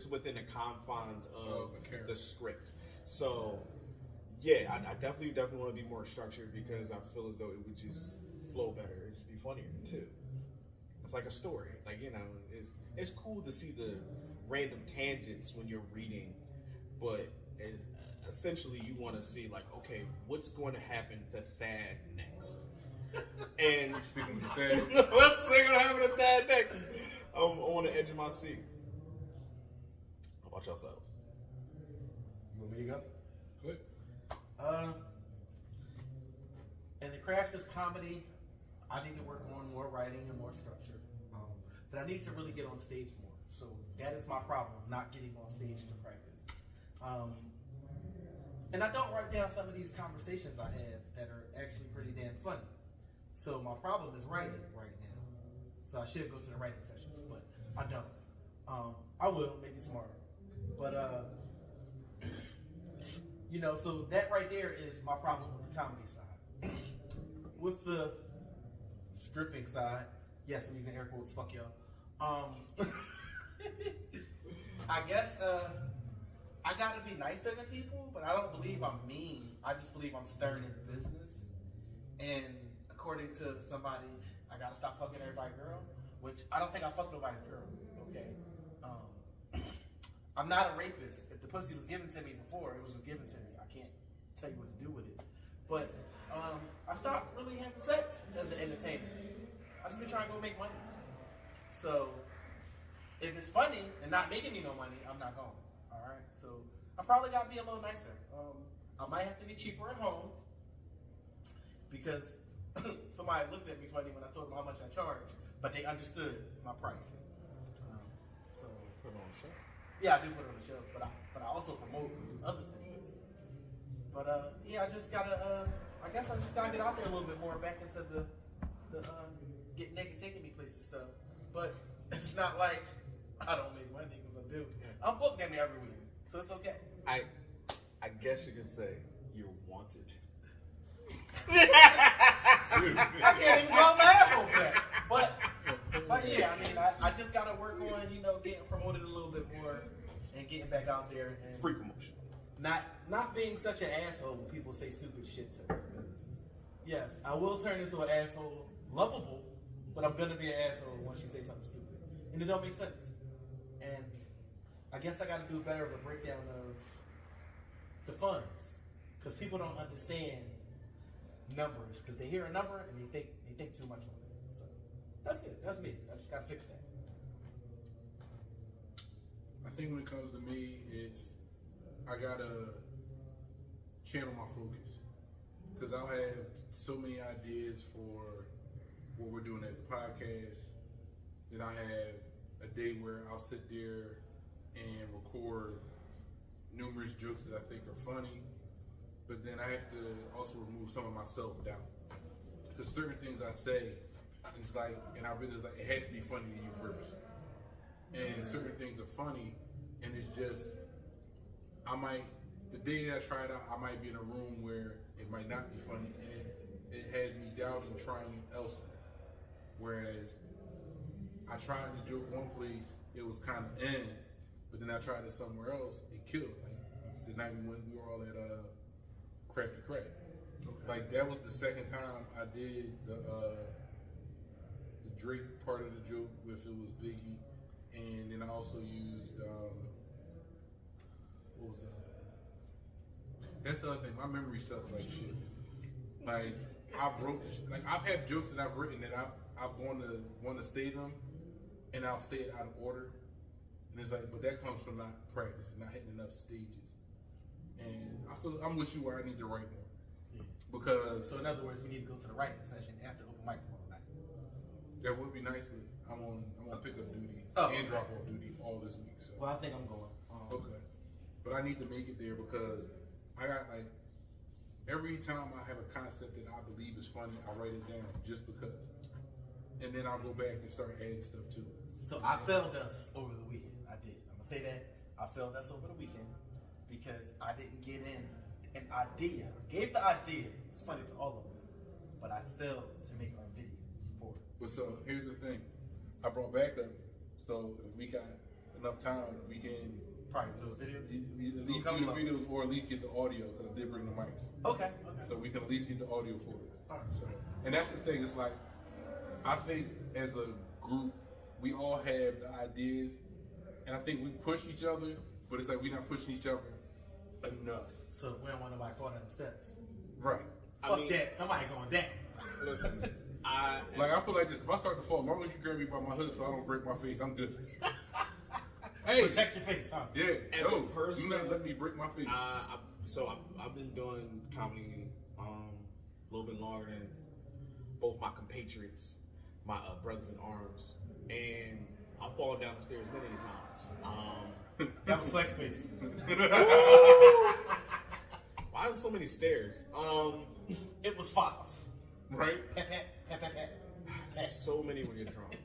within the confines of the script. So, yeah, I definitely want to be more structured, because I feel as though it would just flow better. It'd just be funnier too. It's like a story. Like, it's cool to see the random tangents when you're reading, but essentially you want to see, like, okay, what's going to happen to Thad next? And Speaking of Thad, what's going to happen to Thad next? I'm on the edge of my seat. How about yourselves? You want me to go? Good. In the craft of comedy, I need to work on more writing and more structure. But I need to really get on stage more. So that is my problem, not getting on stage to practice. And I don't write down some of these conversations I have that are actually pretty damn funny. So my problem is writing right now. So I should go to the writing sessions, but I don't. I will, maybe tomorrow. But, so that right there is my problem with the comedy side. With the stripping side, yes, I'm using air quotes, fuck y'all. I guess I gotta be nicer to people, but I don't believe I'm mean. I just believe I'm stern in business. And according to somebody, I gotta stop fucking everybody's girl, which I don't think I fucked nobody's girl. Okay. I'm not a rapist. If the pussy was given to me before, it was just given to me. I can't tell you what to do with it. But I stopped really having sex as an entertainer. I just been trying to go make money. So if it's funny and not making me no money, I'm not going. All right. So I probably got to be a little nicer. I might have to be cheaper at home, because somebody looked at me funny when I told them how much I charge, but they understood my pricing. So Put on a show. yeah, I do put on the show, but I also promote and do other things. But I just gotta. I guess I just gotta get out there a little bit more, back into the get nigga taking me places stuff. But it's not like I don't make money, because I do. I'm booked damn near every week, so it's okay. I guess you could say you're wanted. I can't even call my asshole for that. But yeah, I mean, I just gotta work on getting promoted a little bit more and getting back out there and Free promotion. not being such an asshole when people say stupid shit to me. Because yes, I will turn into an asshole, lovable, but I'm gonna be an asshole once you say something stupid, and it don't make sense. And I guess I gotta do better of a breakdown of the funds, because people don't understand numbers, because they hear a number and they think too much on it. So that's it. That's me. I just gotta fix that. I think when it comes to me, I gotta channel my focus, because I'll have so many ideas for what we're doing as a podcast. Then I have a day where I'll sit there and record numerous jokes that I think are funny, but then I have to also remove some of my self-doubt, because certain things I say, it's like, and I realize, like, it has to be funny to you first, and certain things are funny, and it's just, the day that I try it out, I might be in a room where it might not be funny, and it has me doubting trying elsewhere. Whereas I tried the joke one place, it was kind of in, but then I tried it somewhere else, it killed. Like the night when we were all at Crafty Crack. Like that was the second time I did the Drake part of the joke if it was Biggie, and then I also used what was that? That's the other thing. My memory sucks like shit. Like I've wrote this, like I've had jokes that I've written that I've gone to want to say them, and I'll say it out of order, and it's like, but that comes from not practicing, not hitting enough stages, and I feel I'm with you where I need to write more because So in other words, we need to go to the writing session after open mic tomorrow night. that would be nice, but I'm on pick up duty and drop off duty all this week. So Well, I think I'm going. okay, but I need to make it there because I got like every time I have a concept that I believe is funny, I write it down just because, and then I'll go back and start adding stuff to it. So I failed us over the weekend. I did. I'm gonna say that I failed us over the weekend because I didn't get in an idea. I gave the idea. It's funny to all of us, but I failed to make our videos for it. But so here's the thing, I brought backup, so if we got enough time, we can Probably do those videos. at least do the videos or at least get the audio because I did bring the mics, Okay. so we can at least get the audio for it. All right. So, and that's the thing. It's like I think as a group, we all have the ideas, and I think we push each other, but it's like we're not pushing each other enough. So we don't want nobody falling down the steps. Right. Fuck that. Somebody going down. Listen, I Like I feel like this. If I start to fall, as long as you grab me by my hood so I don't break my face, I'm good. Hey. Protect your face, huh? Yeah. As a person, do not let me break my face. I've been doing comedy a little bit longer than both my compatriots, my brothers in arms, and I've fallen down the stairs many times. That was flex space. Why are there so many stairs? It was 5. Right. Pat, pat, pat, pat, pat. So many when you're drunk.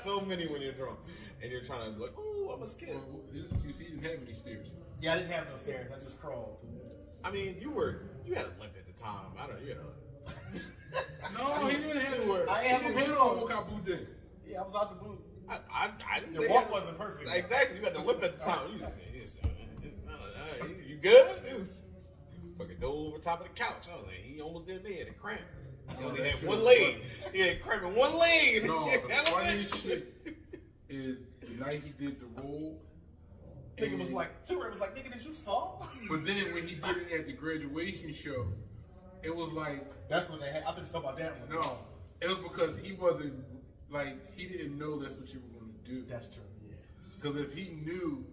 So many when you're drunk, and you're trying to be like, oh, I'm a skid. Well, you see, you didn't have any stairs. Yeah, I didn't have no stairs. I just crawled. I mean, you had a limp at the time. I don't, you know. No, he didn't have Were- it. I He have didn't a have boot no on. walkout boot then. Yeah, I was out the boot. I didn't The say walk that. wasn't perfect. Exactly. You had to limp at the time. You good? It was fucking dove over top of the couch. I was like, he almost did me. He had a cramp. He only had one leg. He had a cramp in one leg. No, That the was funniest it. shit is the night he did the roll. Nigga was and- like, Two Ray was like, nigga, did you fall? But then when he did it at the graduation show, it was like, That's what they had. I thought you were talking about that one. no, it was because he wasn't, like, he didn't know that's what you were going to do. That's true, yeah. Because if he knew,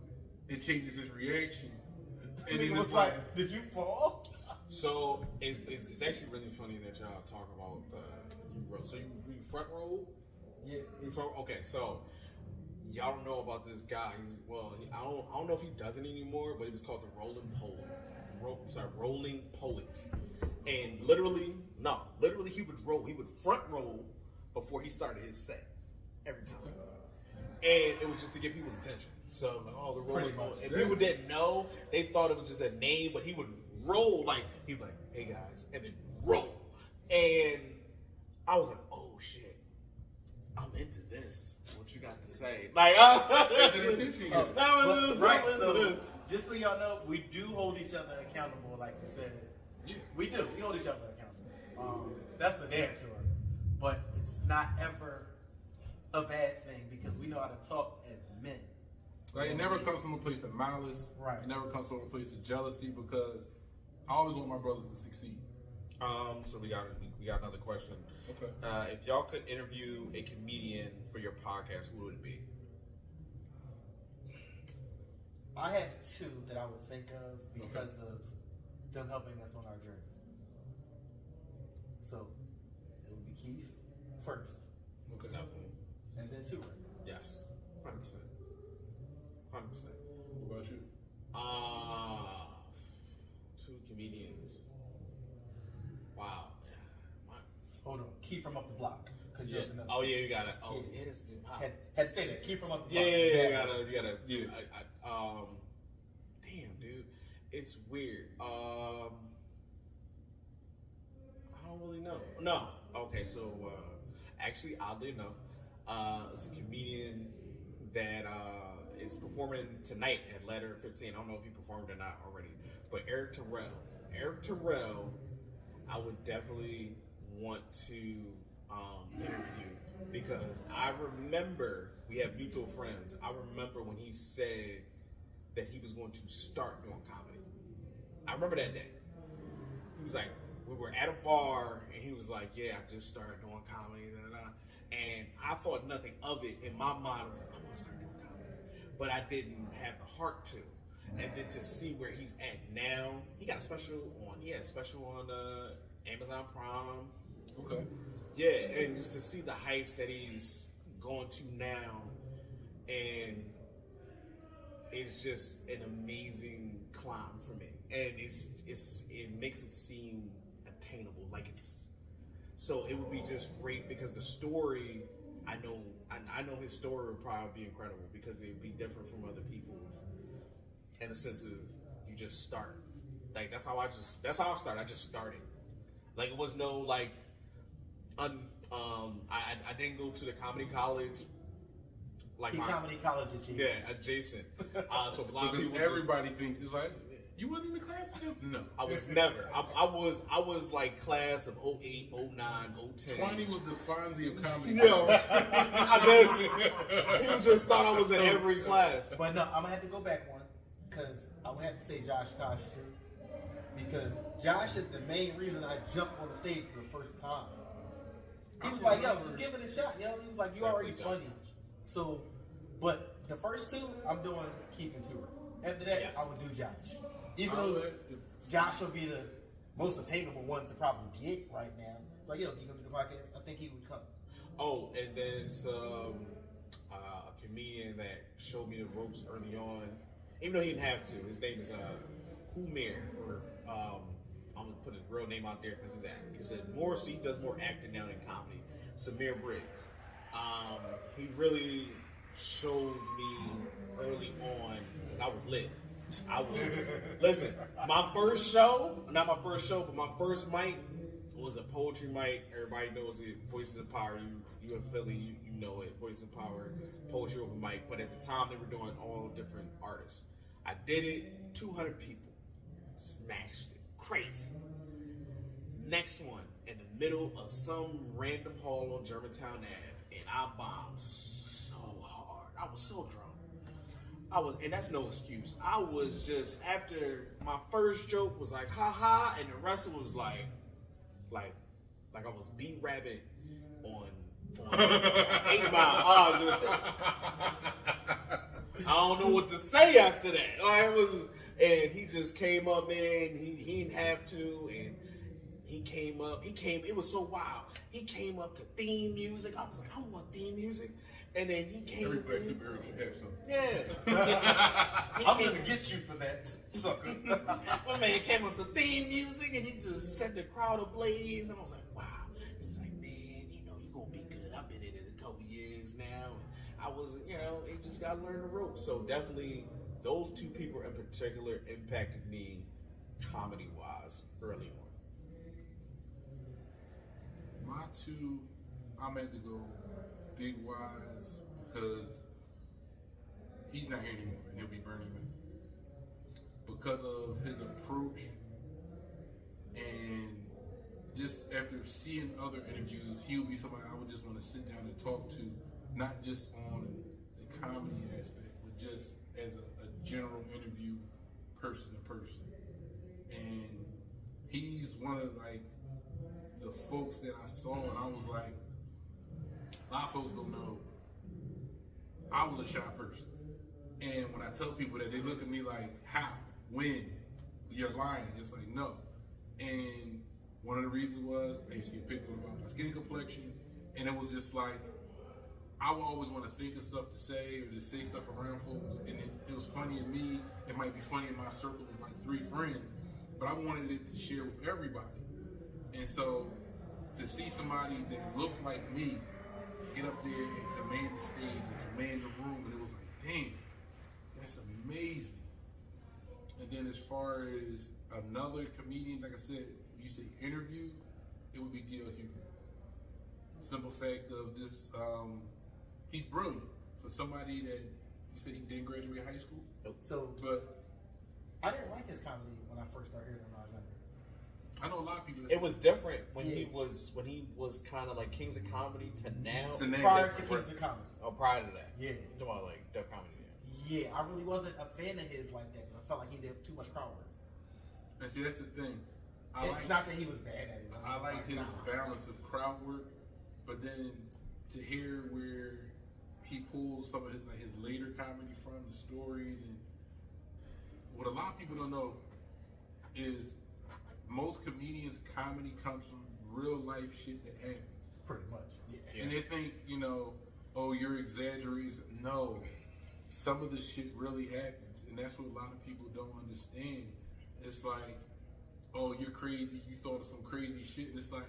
it changes his reaction. And Nigga then was it's like, like, did you fall? So it's actually really funny that y'all talk about you roll. So you front roll? Yeah. Okay, so y'all don't know about this guy. I don't know if he does it anymore, but it was called the Rolling Poet. Rolling Poet. And literally he would roll. He would front roll before he started his set every time, and it was just to get people's attention. So like, oh, the Rolling Pretty much, Poet. And yeah. people didn't know. They thought it was just a name, but he would roll like he'd be like, "Hey guys," and then roll. And I was like, "Oh shit, I'm into this. What you got to say?" Like, That's an attention getter. Right, so just so y'all know, we do hold each other accountable, like you said. yeah. We do. We hold each other accountable. That's for damn sure. But it's not ever a bad thing because we know how to talk as men. Like, it never comes from a place of malice. Right. It never comes from a place of jealousy because I always want my brothers to succeed. So we got another question. Okay. If y'all could interview a comedian for your podcast, who would it be? I have 2 that I would think of because of them helping us on our journey. So it would be Keith first, Okay. Definitely. and then 2 Ray. Yes. 100%. 100%. What about you? 2 comedians. Wow. Hold on, Keith from up the block. Cause Yeah. there's another. Oh yeah, you gotta. Oh, Yeah. it is. Had to say that. Keith from up the Yeah, block. you gotta. Yeah. Damn, dude, it's weird. I don't really know. No. Okay, so actually, oddly enough, it's a comedian that is performing tonight at Letter 15. I don't know if he performed or not already, but Eric Terrell. Eric Terrell, I would definitely want to interview because I remember we have mutual friends. I remember when he said that he was going to start doing comedy. I remember that day. He was like, we were at a bar, and he was like, yeah, I just started doing comedy, and I thought nothing of it. In my mind, I was like, I want to start doing comedy. But I didn't have the heart to. And then to see where he's at now, he got a special on Amazon Prime. Okay. Yeah, and just to see the heights that he's going to now, and it's just an amazing climb for me. And it makes it seem attainable, like it's. So it would be just great because the story, I know his story would probably be incredible because it would be different from other people's. In the sense of you just start, like that's how I started. I just started. Like it was no like, I didn't go to the comedy college. Like comedy college adjacent. Yeah, adjacent. So a lot of Because people everybody thinks it's like, you wasn't in the class with him? No. I was never. I was like class of 08, 09, 010. 20 was the Fonzie of comedy. Yo, people just thought I was in every class. But no, I'm gonna have to go back one because I would have to say Josh Kosh too, because Josh is the main reason I jumped on the stage for the first time. He was like, "Yo, just give it a shot, yo." He was like, "You already funny." So, but the first two, I'm doing Keith and Tura. After that, Yes. I would do Josh. Even though Josh will be the most attainable one to probably get right now. Like, yo, you come to the podcast? I think he would come. Oh, and then it's a comedian that showed me the ropes early on. Even though he didn't have to. His name is Humir, or I'm gonna put his real name out there because he said more. So he does more acting now than comedy. Samir Briggs. He really showed me early on because I was lit. Listen, my first show, not my first show, but my first mic was a poetry mic. Everybody knows it, Voices of Power. You in Philly, you know it, Voices of Power, poetry open mic. But at the time, they were doing all different artists. I did it, 200 people, smashed it, crazy. Next one, in the middle of some random hall on Germantown Ave, and I bombed so hard. I was so drunk. And that's no excuse. I was just, after my first joke was like, ha ha, and the rest of it was like I was beat rabbit on 8 Mile. I don't know what to say after that. Like it was, and he just came up, man. He didn't have to, and he came up. It was so wild. He came up to theme music. I was like, I don't want theme music. And then he came. Every black superhero should have something. Yeah. I'm gonna get you for that, sucker. My man came up to theme music and he just set the crowd ablaze. And I was like, wow. He was like, man, you know, you're gonna be good. I've been in it a couple years now. And I was, you just gotta learn the ropes. So definitely those two people in particular impacted me comedy wise early on. My two, I'm at to go Big Wise because he's not here anymore and he'll be Burning Man. Because of his approach and just after seeing other interviews, he'll be somebody I would just want to sit down and talk to, not just on the comedy aspect, but just as a general interview person to person. And he's one of like the folks that I saw and I was like, a lot of folks don't know I was a shy person. And when I tell people that, they look at me like, how? When? You're lying. It's like, no. And one of the reasons was I used to get picked on about my skin complexion. And it was just like, I would always want to think of stuff to say or just say stuff around folks. And it was funny in me. It might be funny in my circle of like 3 friends. But I wanted it to share with everybody. And so to see somebody that looked like me get up there and command the stage and command the room, and it was like, dang, that's amazing. And then as far as another comedian, like I said, you say interview, it would be D.L. Hughley. Simple fact of just, he's brilliant for somebody that you said he didn't graduate high school. So, But I didn't like his comedy when I first started hearing him when I was I know a lot of people. It was different when Yeah. he was kind of like Kings of Comedy to now. To now. Prior to Kings of Comedy. Oh, prior to that. Yeah. You talking about like Def Comedy. Yeah, I really wasn't a fan of his like that because I felt like he did too much crowd work. And see, that's the thing. It's not that he was bad at it. I like his nah. balance of crowd work, but then to hear where he pulls some of his later comedy from, the stories, and what a lot of people don't know is most comedians' comedy comes from real life shit that happens. Pretty much. Yeah. And they think, oh, you're exaggerating. No, some of the shit really happens, and that's what a lot of people don't understand. It's like, oh, you're crazy. You thought of some crazy shit. And it's like,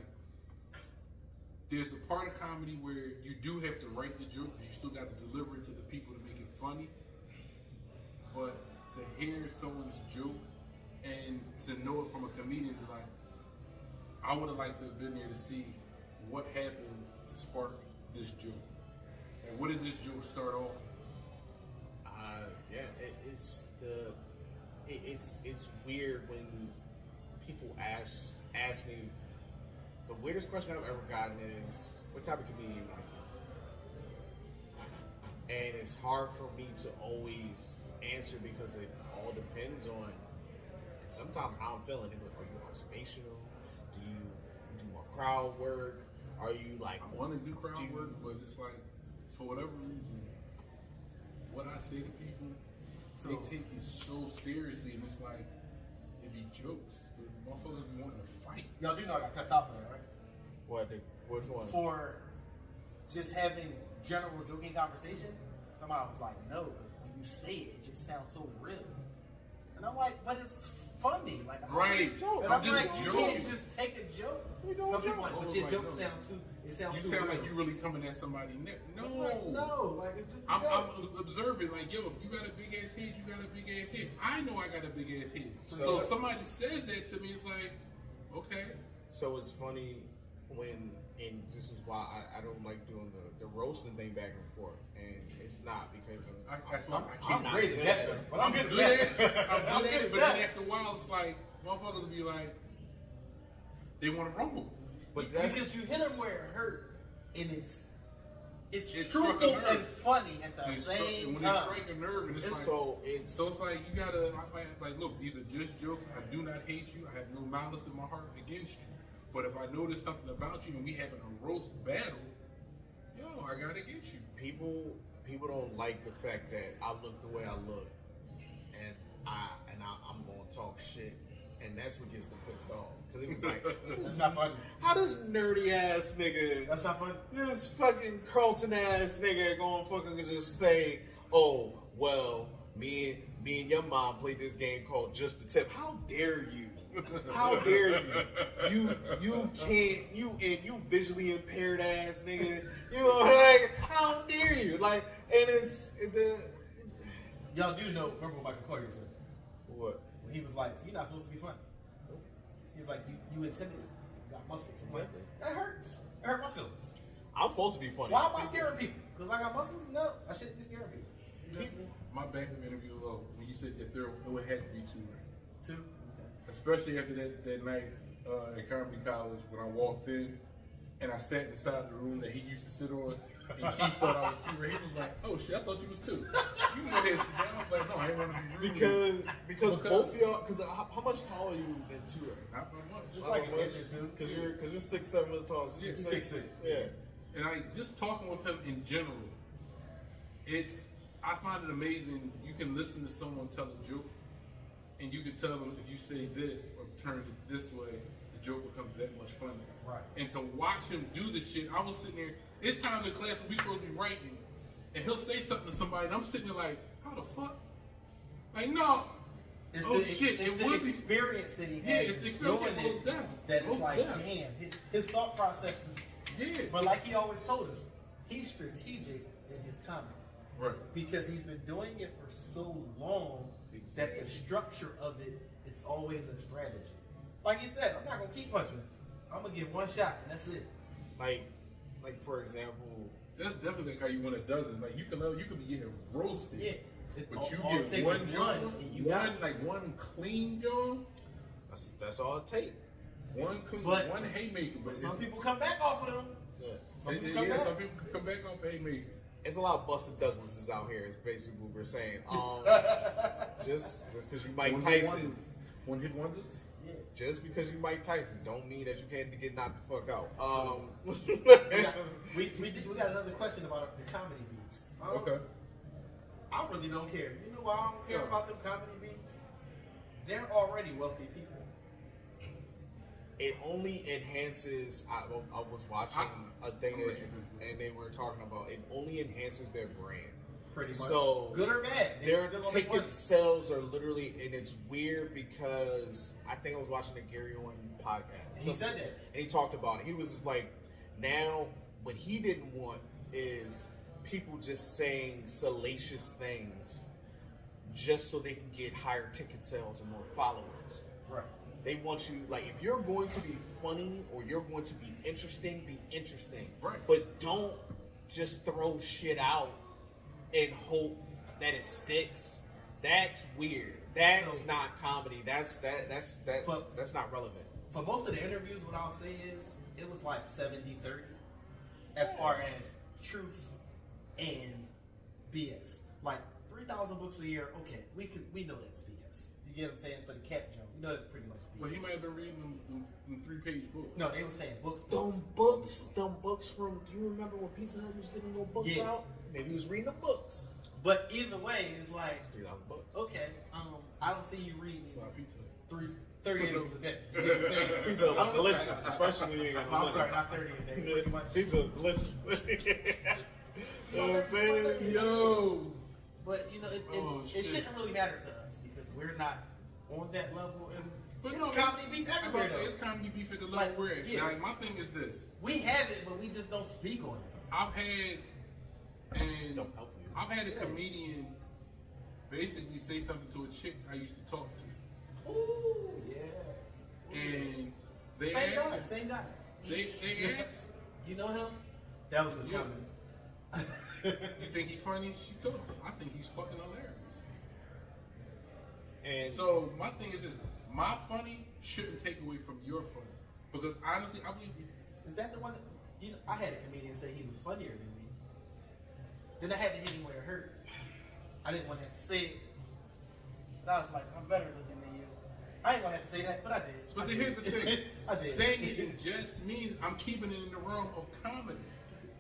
there's a part of comedy where you do have to write the joke because you still got to deliver it to the people to make it funny. But to hear someone's joke and to know it from a comedian, like, I would have liked to have been there to see what happened to spark this joke. And what did this joke start off as? It's weird when people ask me. The weirdest question I've ever gotten is, what type of comedian are you? And it's hard for me to always answer because it all depends on. And sometimes how I'm feeling. Are you observational? Do you do more crowd work? Are you like? I want to do crowd work, but it's like, for whatever reason, what I say to people, they take it so seriously, and it's like, it be jokes. But motherfuckers be wanting to fight. Y'all do know I got cussed out for that, right? Which one? For just having general joking conversation. Somebody was like, no, because when you say it, it just sounds so real. And I'm like, but it's funny. Like, Right. And I'm I'm just like, you joking. can't just take a joke. You know Some what people joke? like, but Oh, your like, joke no. sounds too You too sound real. like you really coming at somebody's neck. No. I'm like, no, like it's just a I'm joke. observing, like, yo, if you got a big ass head, you got a big ass head. I know I got a big ass head. So if somebody says that to me, it's like, okay. So it's funny when, and this is why I don't like doing the roasting thing back and forth, and it's not because That's why I I'm can't. great at that, though. But I'm good good at at it. that. I'm good at it. But that. then after a while, it's like motherfuckers be like, they want to rumble. But that's Because you hit them where it hurt, and it's It struck a truthful nerve. and funny at the When it strike- same when it time. strike a nerve, and it's like, so it's so it's like you gotta like, look, these are just jokes. I do not hate you. I have no malice in my heart against you. But if I notice something about you and we having a roast battle, yo, I gotta get you. people don't like the fact that I look the way I look, and I'm gonna talk shit, and that's what gets them pissed off. Because it was like, This is not funny. how does nerdy ass nigga, That's not funny. this fucking Carlton ass nigga gonna fucking just say, oh well, me and your mom played this game called Just the Tip. How dare you? How dare you? You can't, you visually impaired ass nigga. You know, like, how dare you? Like, and it's the Y'all do know, remember what Michael Coyer said? what? When he was like, you're not supposed to be funny. He's like, you intimidated. You got muscles. I'm like, that hurts. It hurt my feelings. I'm supposed to be funny. Why am I scaring people? Because I got muscles? No, I shouldn't be scaring people. People, my bathroom interview, when you said that there, it would have to be two, right? Two? Okay. Especially after that night at comedy college when I walked in and I sat inside the room that he used to sit on, and Keith thought I was two. He was like, "Oh shit, I thought you was two." You go ahead and sit down. I was like, "No, I didn't want to be rude." Because both of y'all, because how much taller are you than two? Right? Not by much. Just like an inch or two. Because you're 6'7" tall, Yeah, 6'6". 6'6". Yeah. And just talking with him in general, I find it amazing. You can listen to someone tell a joke, and you can tell them if you say this or turn it this way, the joke becomes that much funnier. Right. And to watch him do this shit, I was sitting there. It's time in class when we supposed to be writing, and he'll say something to somebody, and I'm sitting there like, how the fuck? Like, no. It's Oh, the, shit, It's it the would be- experience that he Yeah, had it's the experience doing that goes it down. that it's Goes like, down. damn, his thought process is. Yeah. But like he always told us, he's strategic in his comedy. Right. Because he's been doing it for so long that the structure of it, it's always a strategy. Like he said, I'm not gonna keep punching. I'm gonna give one shot and that's it. Like for example, That's definitely like how you win a dozen. Like you can be getting roasted. Yeah. But you all it get takes one is joint, and you got it. one clean joint. that's all it takes. one clean, But- one haymaker. But But some people come back off of them. Yeah. Some people come back. some people can come back off a haymaker. It's a lot of Buster Douglases out here. Is basically what we're saying. Just because you Mike Tyson, One hit wonders. Yeah. just because you Mike Tyson, don't mean that you can't get knocked the fuck out. We got another question about the comedy beefs. Okay. I really don't care. You know why I don't care about them comedy beefs? They're already wealthy people. It only enhances. I was watching a thing that, and they were talking about it only enhances their brand. Pretty much. So, good or bad. Their still only ticket one. sales are literally, and it's weird because I think I was watching the Gary Owen podcast. He said that. And he talked about it. He was just like, now what he didn't want is people just saying salacious things just so they can get higher ticket sales and more followers. Right. They want you, like, if you're going to be funny or you're going to be interesting. Right. But don't just throw shit out and hope that it sticks. That's weird. That's So- not comedy. That's not relevant. For most of the interviews, what I'll say is it was like 70-30 as far as truth and BS. Like 3,000 books a year, okay, we know that's BS. You get what I'm saying? For the cat joke, we know that's pretty much BS. Well, he might have been reading them 3-page books. No, they were saying books. Them books from, do you remember when Pizza Hut was getting those books Yeah. out? Maybe he was reading them books. But either way, it's like, 3,000 bucks. okay, I don't see you reading It's not pizza. 30 of those a day. You know what I'm saying? Pizza Hut was delicious, especially when you ain't got no I'm money. sorry, not 30 a day. Pretty much. Pizza was delicious. You know what I'm saying? Yo! But you know, it shit. shouldn't really matter to us because we're not on that level. And But it's no, comedy beef I'm everywhere. about to say Though. it's comedy beef at the level Like, we're at. yeah. Like, my thing is this. We have it, but we just don't speak on it. I've Don't help you. had a comedian basically say something to a chick I used to talk to. Ooh, yeah. And they Same guy, asked, same guy. they asked, You know him? That was his Yeah. comment. you think he's funny? She told us, I think he's fucking hilarious. And So my thing is this, my funny shouldn't take away from your funny. Because honestly, I believe Is that the one? That, you know, I had a comedian say he was funnier than me. Then I had to hit him where it hurt. I didn't want to have to say it, but I was like, I'm better looking than you. I ain't gonna have to say that, but I did. But I see, did. here's the thing. I did. Saying it just means I'm keeping it in the realm of comedy.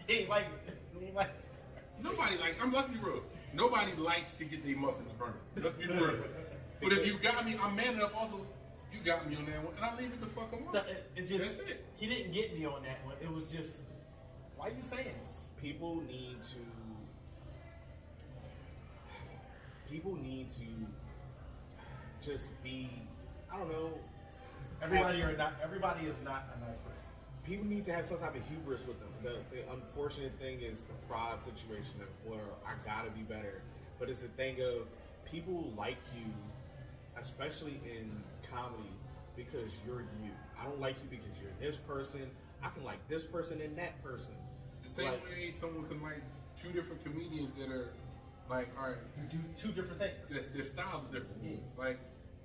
He ain't like it. He ain't like it. Nobody let's be real. Nobody likes to get their muffins burned. Let's be real. But if you got me, I'm man enough also, you got me on that one, and I leave it the fuck alone. No, it's just That's it. he didn't get me on that one. It was just, why are you saying this? people need to just be, I don't know. Everybody is not a nice person. People need to have some type of hubris with them. The unfortunate thing is the pride situation of where I gotta be better. But it's a thing of people like you, especially in comedy, because you're you. I don't like you because you're this person. I can like this person and that person. The same Like- way someone can like two different comedians that are like, all right, You do two different things. their styles are different. Yeah. Like,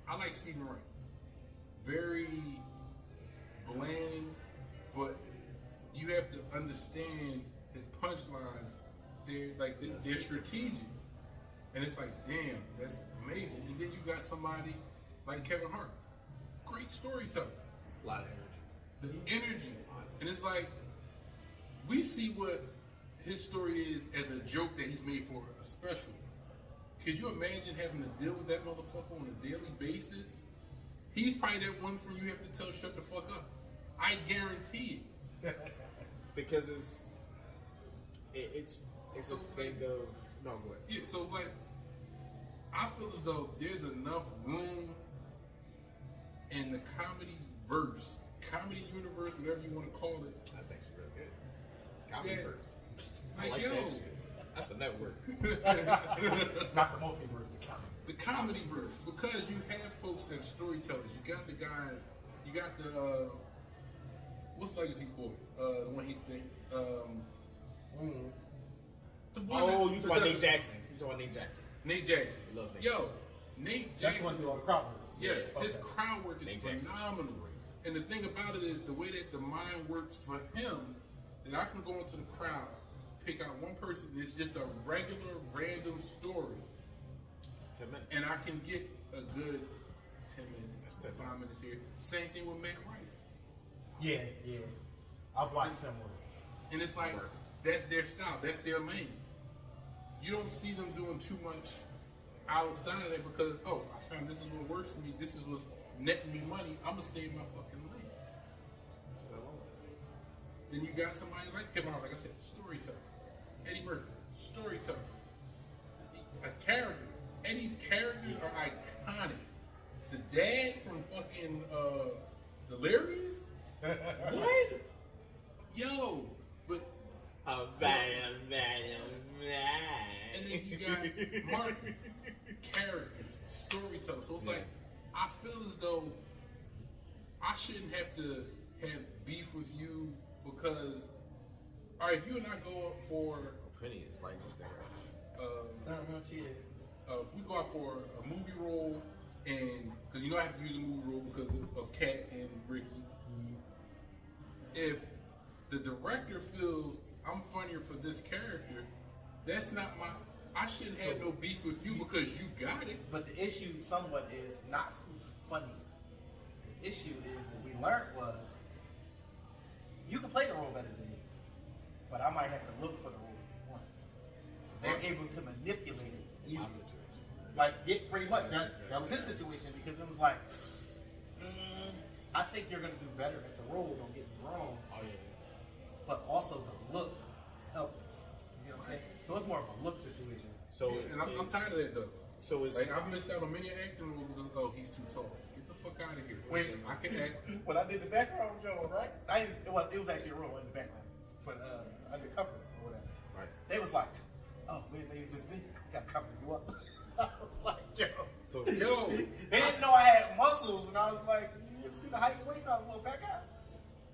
I like Stephen Wright. Very bland, but you have to understand his punchlines. They're strategic, and it's like, damn, that's amazing. And then you got somebody like Kevin Hart, great storyteller, A lot of energy. the energy, and it's like we see what his story is as a joke that he's made for a special. Could you imagine having to deal with that motherfucker on a daily basis? He's probably that one from you have to tell shut the fuck up. I guarantee it. Because it's So a it's thing like- of, no, go ahead. Yeah, so it's like I feel as though there's enough room in the comedy verse, comedy universe, whatever you want to call it. That's actually real good. Comedy Yeah. verse. I Like, like yo. that shit. That's a network. Not the multiverse, the comedy. The comedy verse, because you have folks that are storytellers. You got the guys. You got the what's Legacy Boy? The one he think. The one Oh, that- you talking about Nate Jackson. You talking about Nate Jackson. Nate Jackson. Love Nate Yo, Jackson. Nate That's the one Jackson. doing the crowd work. Yes, Okay. his crowd work is Nate Jackson's phenomenal. crazy. And the thing about it is the way that the mind works for him, that I can go into the crowd, pick out one person that's just a regular, random story, It's 10 minutes. and I can get a good 10 minutes, That's 10 5 minutes here. Same thing with Matt Rife. Yeah, yeah. I've watched some more. And it's like, that's their style, that's their lane. You don't see them doing too much outside of that because, oh, I found this is what works for me, this is what's netting me money, I'm gonna stay in my fucking lane. Then you got somebody like Kevin Hart, like I said, storyteller. Eddie Murphy, storyteller. A character. Eddie's characters are iconic. The dad from fucking Delirious? What? Yo, but and then you got Martin, characters, storyteller. So it's like I feel as though I shouldn't have to have beef with you because, all right, if you and I go up for, Penny is like just there. She is. if we go out for a movie role, and because you know I have to use a movie role because of Kat and Ricky. If the director feels I'm funnier for this character, that's not my. I shouldn't have no beef with you because you got it. But the issue somewhat is not who's funny. The issue is what we learned was you can play the role better than me, but I might have to look for the role you want. So they're able to manipulate it easily. Like, yeah, pretty much. That was his situation because it was like, I think you're going to do better at the role, don't get me wrong. Oh yeah. But also the look helps. You know what I'm saying? So it's more of a look situation. So And I'm tired of that though. So it's Like I've missed out on many acting roles because he's too tall. Get the fuck out of here. Wait. I can act. When I did the background show, right? It was actually a role in the background for undercover or whatever. right. They was like, "Oh, we didn't know you was this big. We gotta cover you up." I was like, "Yo." So Yo, They didn't know I had muscles, and I was like, "You didn't see the height and weight? I was a little fat guy."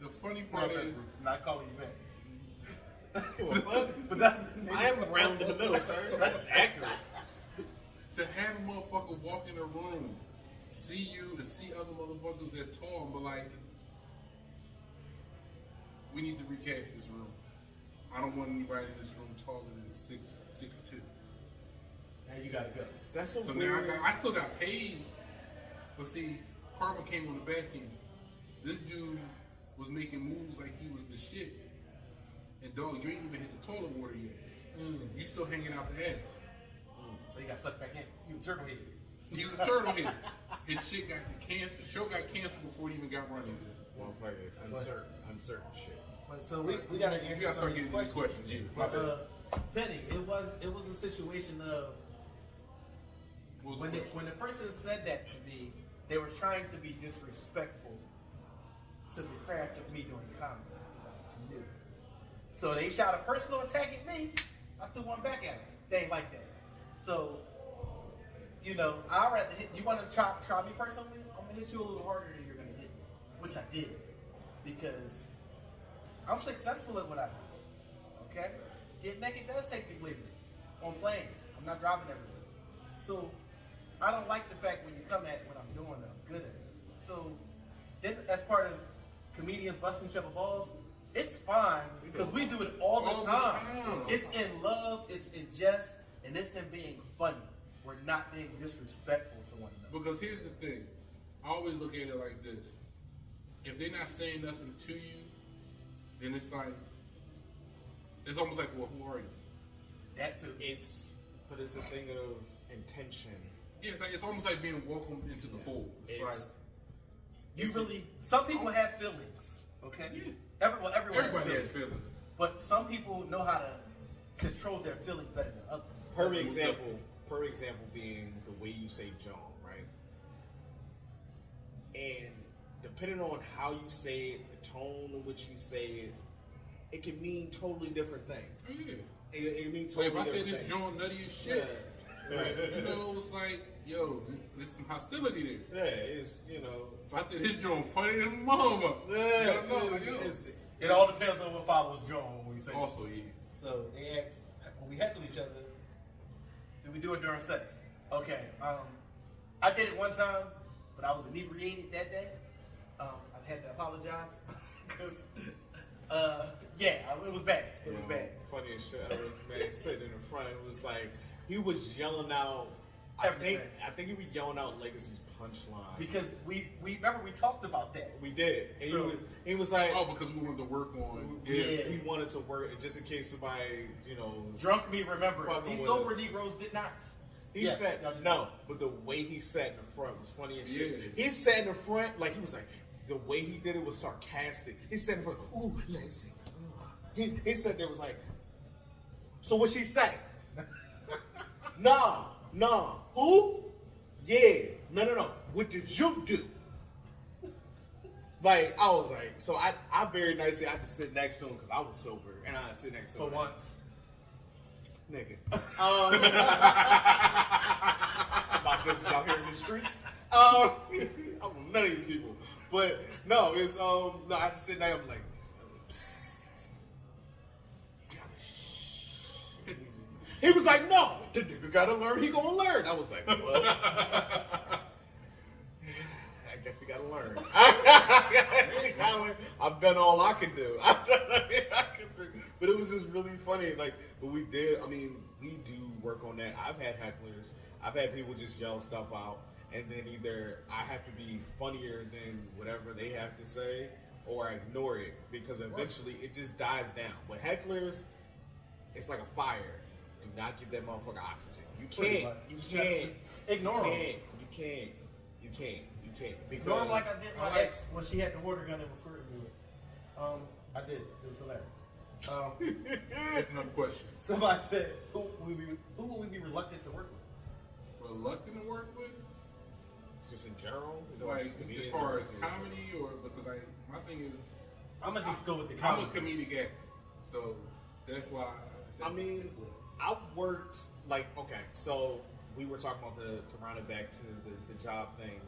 the funny part is, Not calling you fat. What? But that's I am round in the middle, sir. That's accurate. to have a motherfucker walk in the room, see you, and see other motherfuckers that's tall, but like, we need to recast this room. I don't want anybody in this room taller than 6'2". Now you gotta go. That's so So weird. now I still got paid, but see, karma came on the back end. This dude was making moves like he was the shit, and dog, you ain't even hit the toilet water yet. You still hanging out the ass. So you got stuck back in. You was turtle head. He was a turtle head. His shit got the show got canceled before it even got running. Motherfucker, uncertain shit. But so we gotta We answer gotta some start of these getting these questions. questions. Yeah. But Penny, it was a situation of What was when the the, when the person said that to me, they were trying to be disrespectful to the craft of me doing comedy because I was new. So they shot a personal attack at me. I threw one back at them. They ain't like that. So, you know, I'd rather hit. You want to try me personally? I'm gonna hit you a little harder than you're gonna hit me, which I did because I'm successful at what I do. Okay, getting naked does take me places on planes. I'm not driving everywhere, so I don't like the fact when you come at what I'm doing that I'm good at it. So then, as part of comedians busting each other balls, it's fine because we do it all the time. It's in love, it's in jest, and it's in being funny. We're not being disrespectful to one another. Because here's the thing. I always look at it like this. If they're not saying nothing to you, then it's like, it's almost like, well, who are you? That too. But it's a thing of intention. Yeah, it's almost like being welcomed into the fold. It's like, Some people have feelings, okay? Yeah. Everyone everybody has feelings. But some people know how to control their feelings better than others. Perfect example being the way you say John, right? And depending on how you say it, the tone in which you say it, it can mean totally different things. Yeah. It means But totally if I say different this things. John nutty as shit, Yeah. you know, it's like, yo, there's some hostility there. Yeah, it's, you know. If I say this John funny than mama, Yeah, you know, like, yo. It all depends on what follows John when we say it. Also, yeah. So they asked, when we heckle each other, do we do it during sex? Okay, I did it one time, but I was inebriated that day. I had to apologize because, it was bad. It was bad. Funny as shit. I was man sitting in the front. It was like he was yelling out. I think he was yelling out Legacy's punchline Because we remember we talked about that. we did. And So- he was like, Oh, because we wanted to work on. Yeah. he wanted to work, and just in case somebody, was Drunk me remember. Fucking These with sober us. Negroes did not. He Yes, sat y'all did no, not. but the way he sat in the front was funny as shit. Yeah. He sat in the front like he was like the way he did it was sarcastic. He sat in the front, ooh, Lexi. He said there was like, so what she say? nah. Who? Yeah. No. What did you do? Like I was like, so I very nicely I had to sit next to him because I was sober and I had to sit next to For him. once. Nigga. My business out here in the streets. I'm none of these people. But no, it's no, I had to sit there, I'm like, psst. You gotta shh. He was like, no, the nigga gotta learn, he gonna learn. I was like, well, I guess he gotta learn. I've done all I can do. I've done everything I can do. But it was just really funny. Like, but we do work on that. I've had hecklers. I've had people just yell stuff out. And then either I have to be funnier than whatever they have to say, or I ignore it because eventually it just dies down. With hecklers, it's like a fire. Do not give that motherfucker oxygen. You Pretty can't. much. You Just can't. ignore him. You can't. Because Ignore him like I did my ex when she had the water gun and was squirting me with. I did. It was hilarious. That's another question. Somebody said, who would we be reluctant to work with? Reluctant to work with? just in general, Like, just comedians as far or- as comedy, or because my thing is, I'm gonna just go with the I'm a comedy. comedic actor, so that's why. I mean, I've worked like so we were talking about to round it back to the job thing.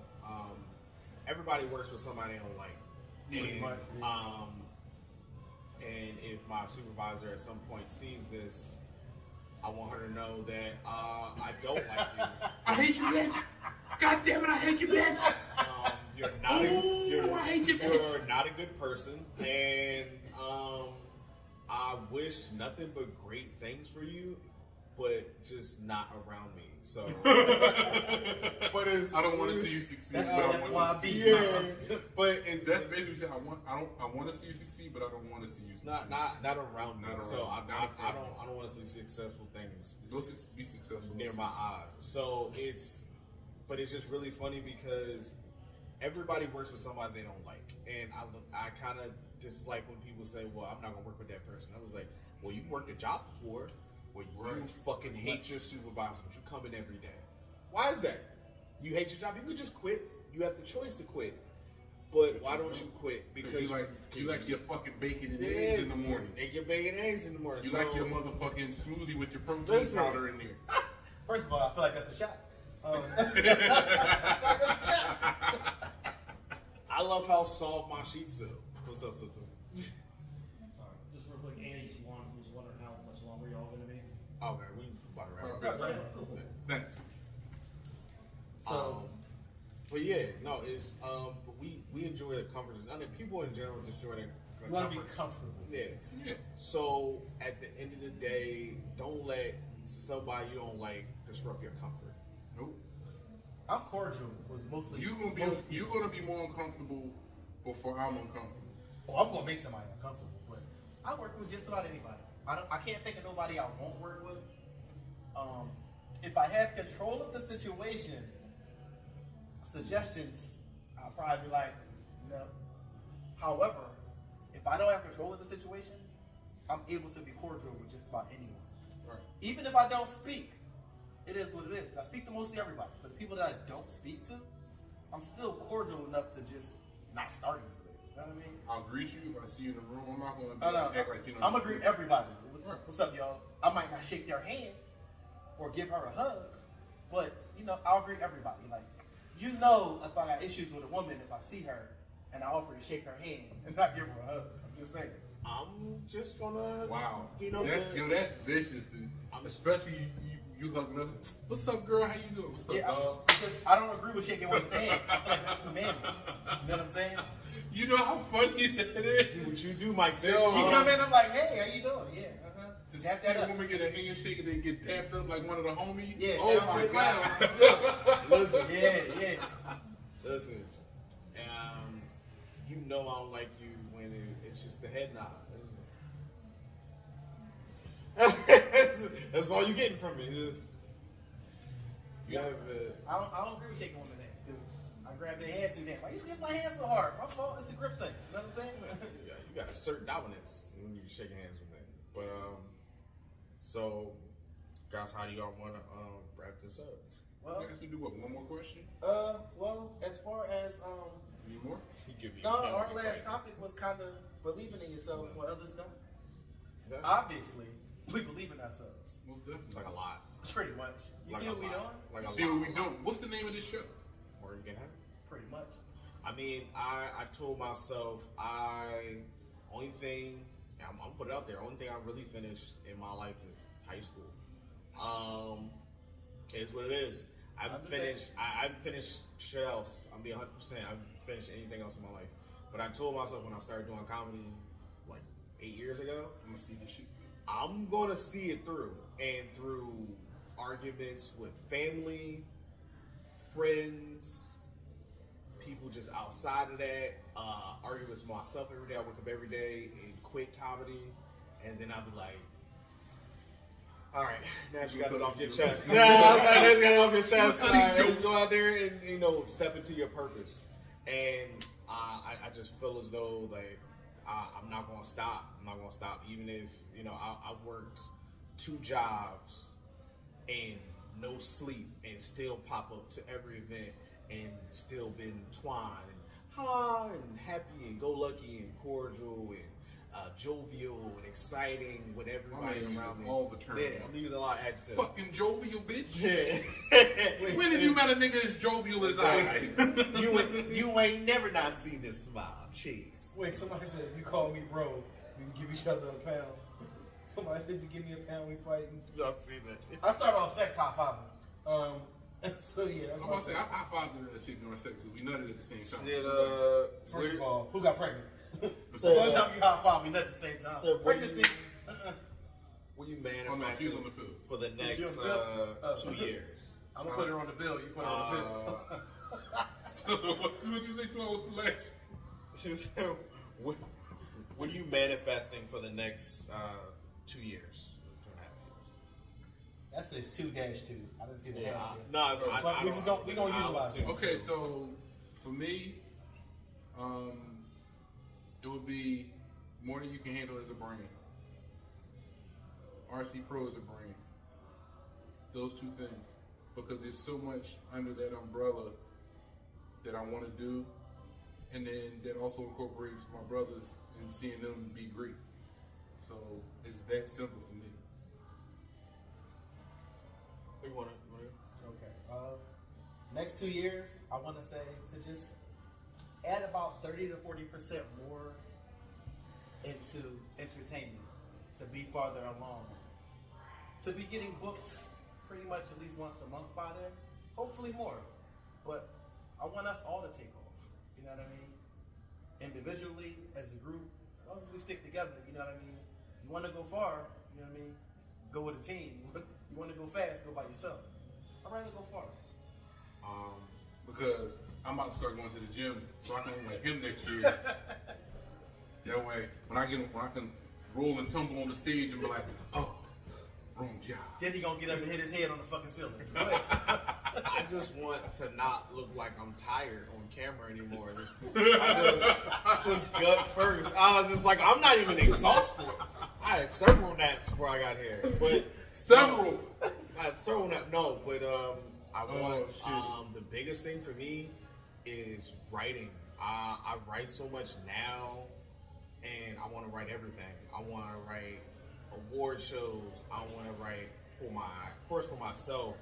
Everybody works with somebody they don't like. Pretty And, much, yeah. And if my supervisor at some point sees this, I want her to know that I don't like you. I hate you, bitch. God damn it, I hate you, bitch. You're not. Ooh, I hate you, bitch. You're not a good person, and I wish nothing but great things for you, but just not around me. So, but it's I don't want to see you succeed. That's but the I want you to FYB. succeed. yeah. But it's That's basically saying I want to see you succeed, but I don't want to see you succeed. not around me. Not So around. I don't want to see successful things Go be successful. near my eyes. So it's just really funny because everybody works with somebody they don't like, and I kind of dislike when people say, "Well, I'm not gonna work with that person." I was like, "Well, you've worked a job before, where you fucking hate your supervisor, but you come in every day. Why is that? You hate your job. You could just quit. You have the choice to quit, but why don't you quit? Because you like your fucking bacon and eggs in the morning. They get bacon and eggs in the morning. You So- like your motherfucking smoothie with your protein Listen. powder in there. First of all, I feel like that's a shot. I love how soft my sheets feel. What's up, Soto? Sorry, just real quick, Andy's one who's wondering how much longer y'all gonna be. Okay, we about to wrap Right, up. right. Thanks. So, But yeah, no, it's but we enjoy the comfort. I mean, people in general just enjoy the you want to be comfort. comfortable. Yeah. Yeah. So at the end of the day, don't let somebody you don't like disrupt your comfort. Nope. I'm cordial with mostly. You're gonna be more uncomfortable before I'm uncomfortable. Oh, I'm gonna make somebody uncomfortable, but I work with just about anybody. I can't think of nobody I won't work with. If I have control of the situation, suggestions, I'll probably be like, no. However, if I don't have control of the situation, I'm able to be cordial with just about anyone. Right. Even if I don't speak, it is what it is. I speak to mostly everybody. For the people that I don't speak to, I'm still cordial enough to just not start with it. You know what I mean? I'll greet you if I see you in the room. I'm not gonna act like you know. I'm gonna greet everybody. Right. What's up, y'all? I might not shake their hand or give her a hug, but I'll greet everybody. Like, if I got issues with a woman, if I see her and I offer to shake her hand and not give her a hug, I'm just saying. I'm just gonna Wow. You know, That's vicious, dude. Especially you hugging up. What's up, girl? How you doing? What's up, Yeah, dog? because I don't agree with shaking women's hands. I feel like that's too manly. You know what I'm saying? You know how funny that is? Do what you do, Mike. Vick. Yo, She come in, I'm like, hey, how you doing? Yeah, To Tap see that a up. woman get a handshake and then get tapped up like one of the homies. Yeah, Oh down my for the god. Listen, Yeah. listen. You know I don't like you when it's just the head nod. That's all you getting from me. Just you have the. I don't agree with shaking women's hands because I grab their hand too damn. Why you squeeze my hand so hard? My fault. It's the grip thing. You know what I'm saying? You got assert dominance when you shaking hands with them. But so guys, how do y'all want to wrap this up? Well, I guess we do what? One more question? well, as far as Any more? You give me no, you our me last fighting. topic was kind of believing in yourself when others don't. Yeah. Obviously, we believe in ourselves. Most definitely. Like a lot. Pretty much. You Like see a what we lot. doing? Like a See lot, what we a lot. doing? What's the name of this show? Morgan Ham. Pretty much. I mean, I told myself only thing I'm gonna put it out there. Only thing I really finished in my life is high school. It is what it is. I haven't finished shit else. I'm being 100%. I haven't finished anything else in my life. But I told myself when I started doing comedy like 8 years ago, I'm gonna see this shit. I'm gonna see it through, and through arguments with family, friends, people just outside of that, arguments with myself every day. I wake up every day and quit comedy, and then I'll be like, all right, now you got it off your chest. Yeah, I was like, let's get it off your chest. Let's go out there and step into your purpose. And I just feel as though like I'm not gonna stop. I'm not gonna stop, even if I've worked 2 jobs and no sleep, and still pop up to every event, and still been twine and hi and happy and go lucky and cordial and jovial and exciting with everybody using around me. all the terms. Yeah, I'm using a lot of adjectives. Fucking jovial, bitch. Yeah. When have you met a nigga as jovial as I? You ain't never not seen this smile. Cheese. Wait, somebody said if you call me bro, we can give each other a pound. Somebody said you give me a pound, we fighting. Y'all see that? I start off sex high fiving. So yeah, that's I'm my about to say, I found that shit during sex, so we nutted at the same time. Said, First of all, who got pregnant? So, So anytime you high five, we nut at the same time. So what Pregnancy. What you Oh, no, she was manifesting on the field. for the next She on the field? 2 years? I'm gonna put her on the bill. You put her on the bill. So, what you say to her was the last? She said, what are you manifesting for the next 2 years? 2.5 years? That says 2-2. I didn't see the Yeah, half. no, But we just we gonna utilize it. Okay, so for me, it would be more than you can handle as a brand. RC Pro is a brand. Those 2 things. Because there's so much under that umbrella that I want to do. And then that also incorporates my brothers and seeing them be great. So it's that simple for me. You want to? Okay. Next 2 years, I want to say to just add about 30 to 40% more into entertainment, to be farther along, to be getting booked pretty much at least once a month by then, hopefully more. But I want us all to take off. You know what I mean? Individually, as a group, as long as we stick together. You know what I mean? You want to go far. You know what I mean? Go with a team. You want to go fast, go by yourself. I'd rather go far. Because I'm about to start going to the gym so I can look like him next year. That way, when I can roll and tumble on the stage and be like, oh, wrong job. Then he gonna get up and hit his head on the fucking ceiling. Go ahead. I just want to not look like I'm tired on camera anymore. I just gut first. I was just like, I'm not even exhausted. I had several naps before I got here, but Several. I had several naps. No, but I want shit. the biggest thing for me is writing. I write so much now, and I want to write everything. I want to write award shows. I want to write for myself,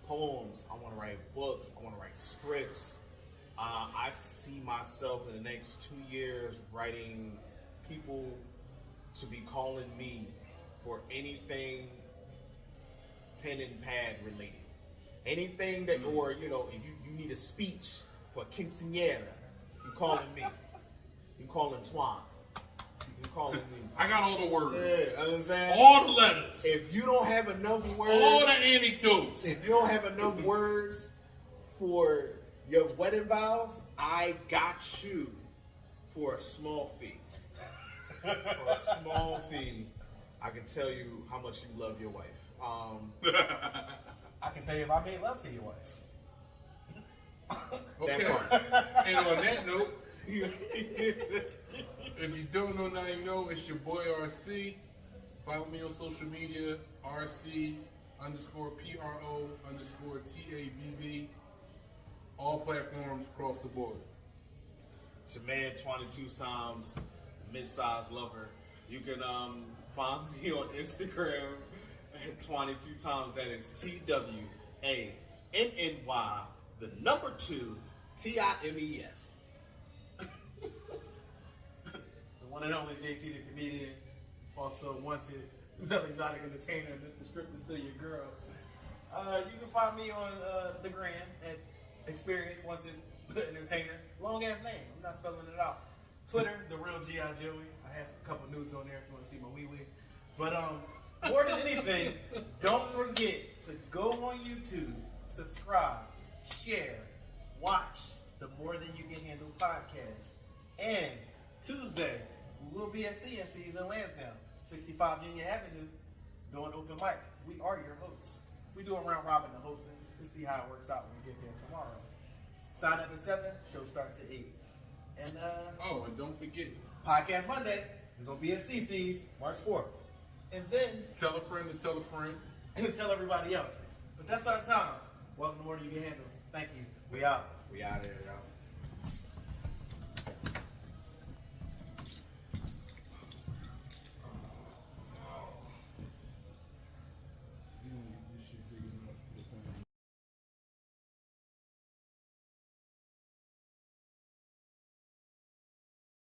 poems. I want to write books. I want to write scripts. I see myself in the next 2 years writing people to be calling me for anything pen and pad related. Anything that, or you know, if you need a speech for quinceañera, you calling me. You calling Twan. You calling me. I got all the words. Yeah, you know what I'm saying? All the letters. If you don't have enough words, All the anecdotes. if you don't have enough words for your wedding vows, I got you for a small fee. For a small fee, I can tell you how much you love your wife. I can tell you if I made love to your wife. Okay. part. And on that note, if you don't know, now you know. It's your boy RC. Follow me on social media, RC_PRO_TABB. All platforms across the board. It's your man, 22 Psalms, mid-size lover. You can find me on Instagram at 22 times. That is TWANNY, the number 2 TIMES. The one and only JT the comedian, also wanted, exotic entertainer, Mr. Strip is still your girl. You can find me on the gram at Experience Wanted Entertainer. Long ass name, I'm not spelling it out. Twitter, the real G.I. Joey. I have a couple nudes on there if you want to see my wee wee. But more than anything, don't forget to go on YouTube, subscribe, share, watch the More Than You Can Handle podcast. And Tuesday, we will be at CNC's in Lansdowne, 65 Union Avenue, doing open mic. We are your hosts. We do a round robin of hosting. We'll see how it works out when we get there tomorrow. Sign up at 7, show starts at 8. And Oh, and don't forget, Podcast Monday, we're going to be at CC's March 4th. And then tell a friend to tell a friend. and tell everybody else. But that's our time. Welcome to More Than You Can Handle. Thank you. We out. We out of here, y'all.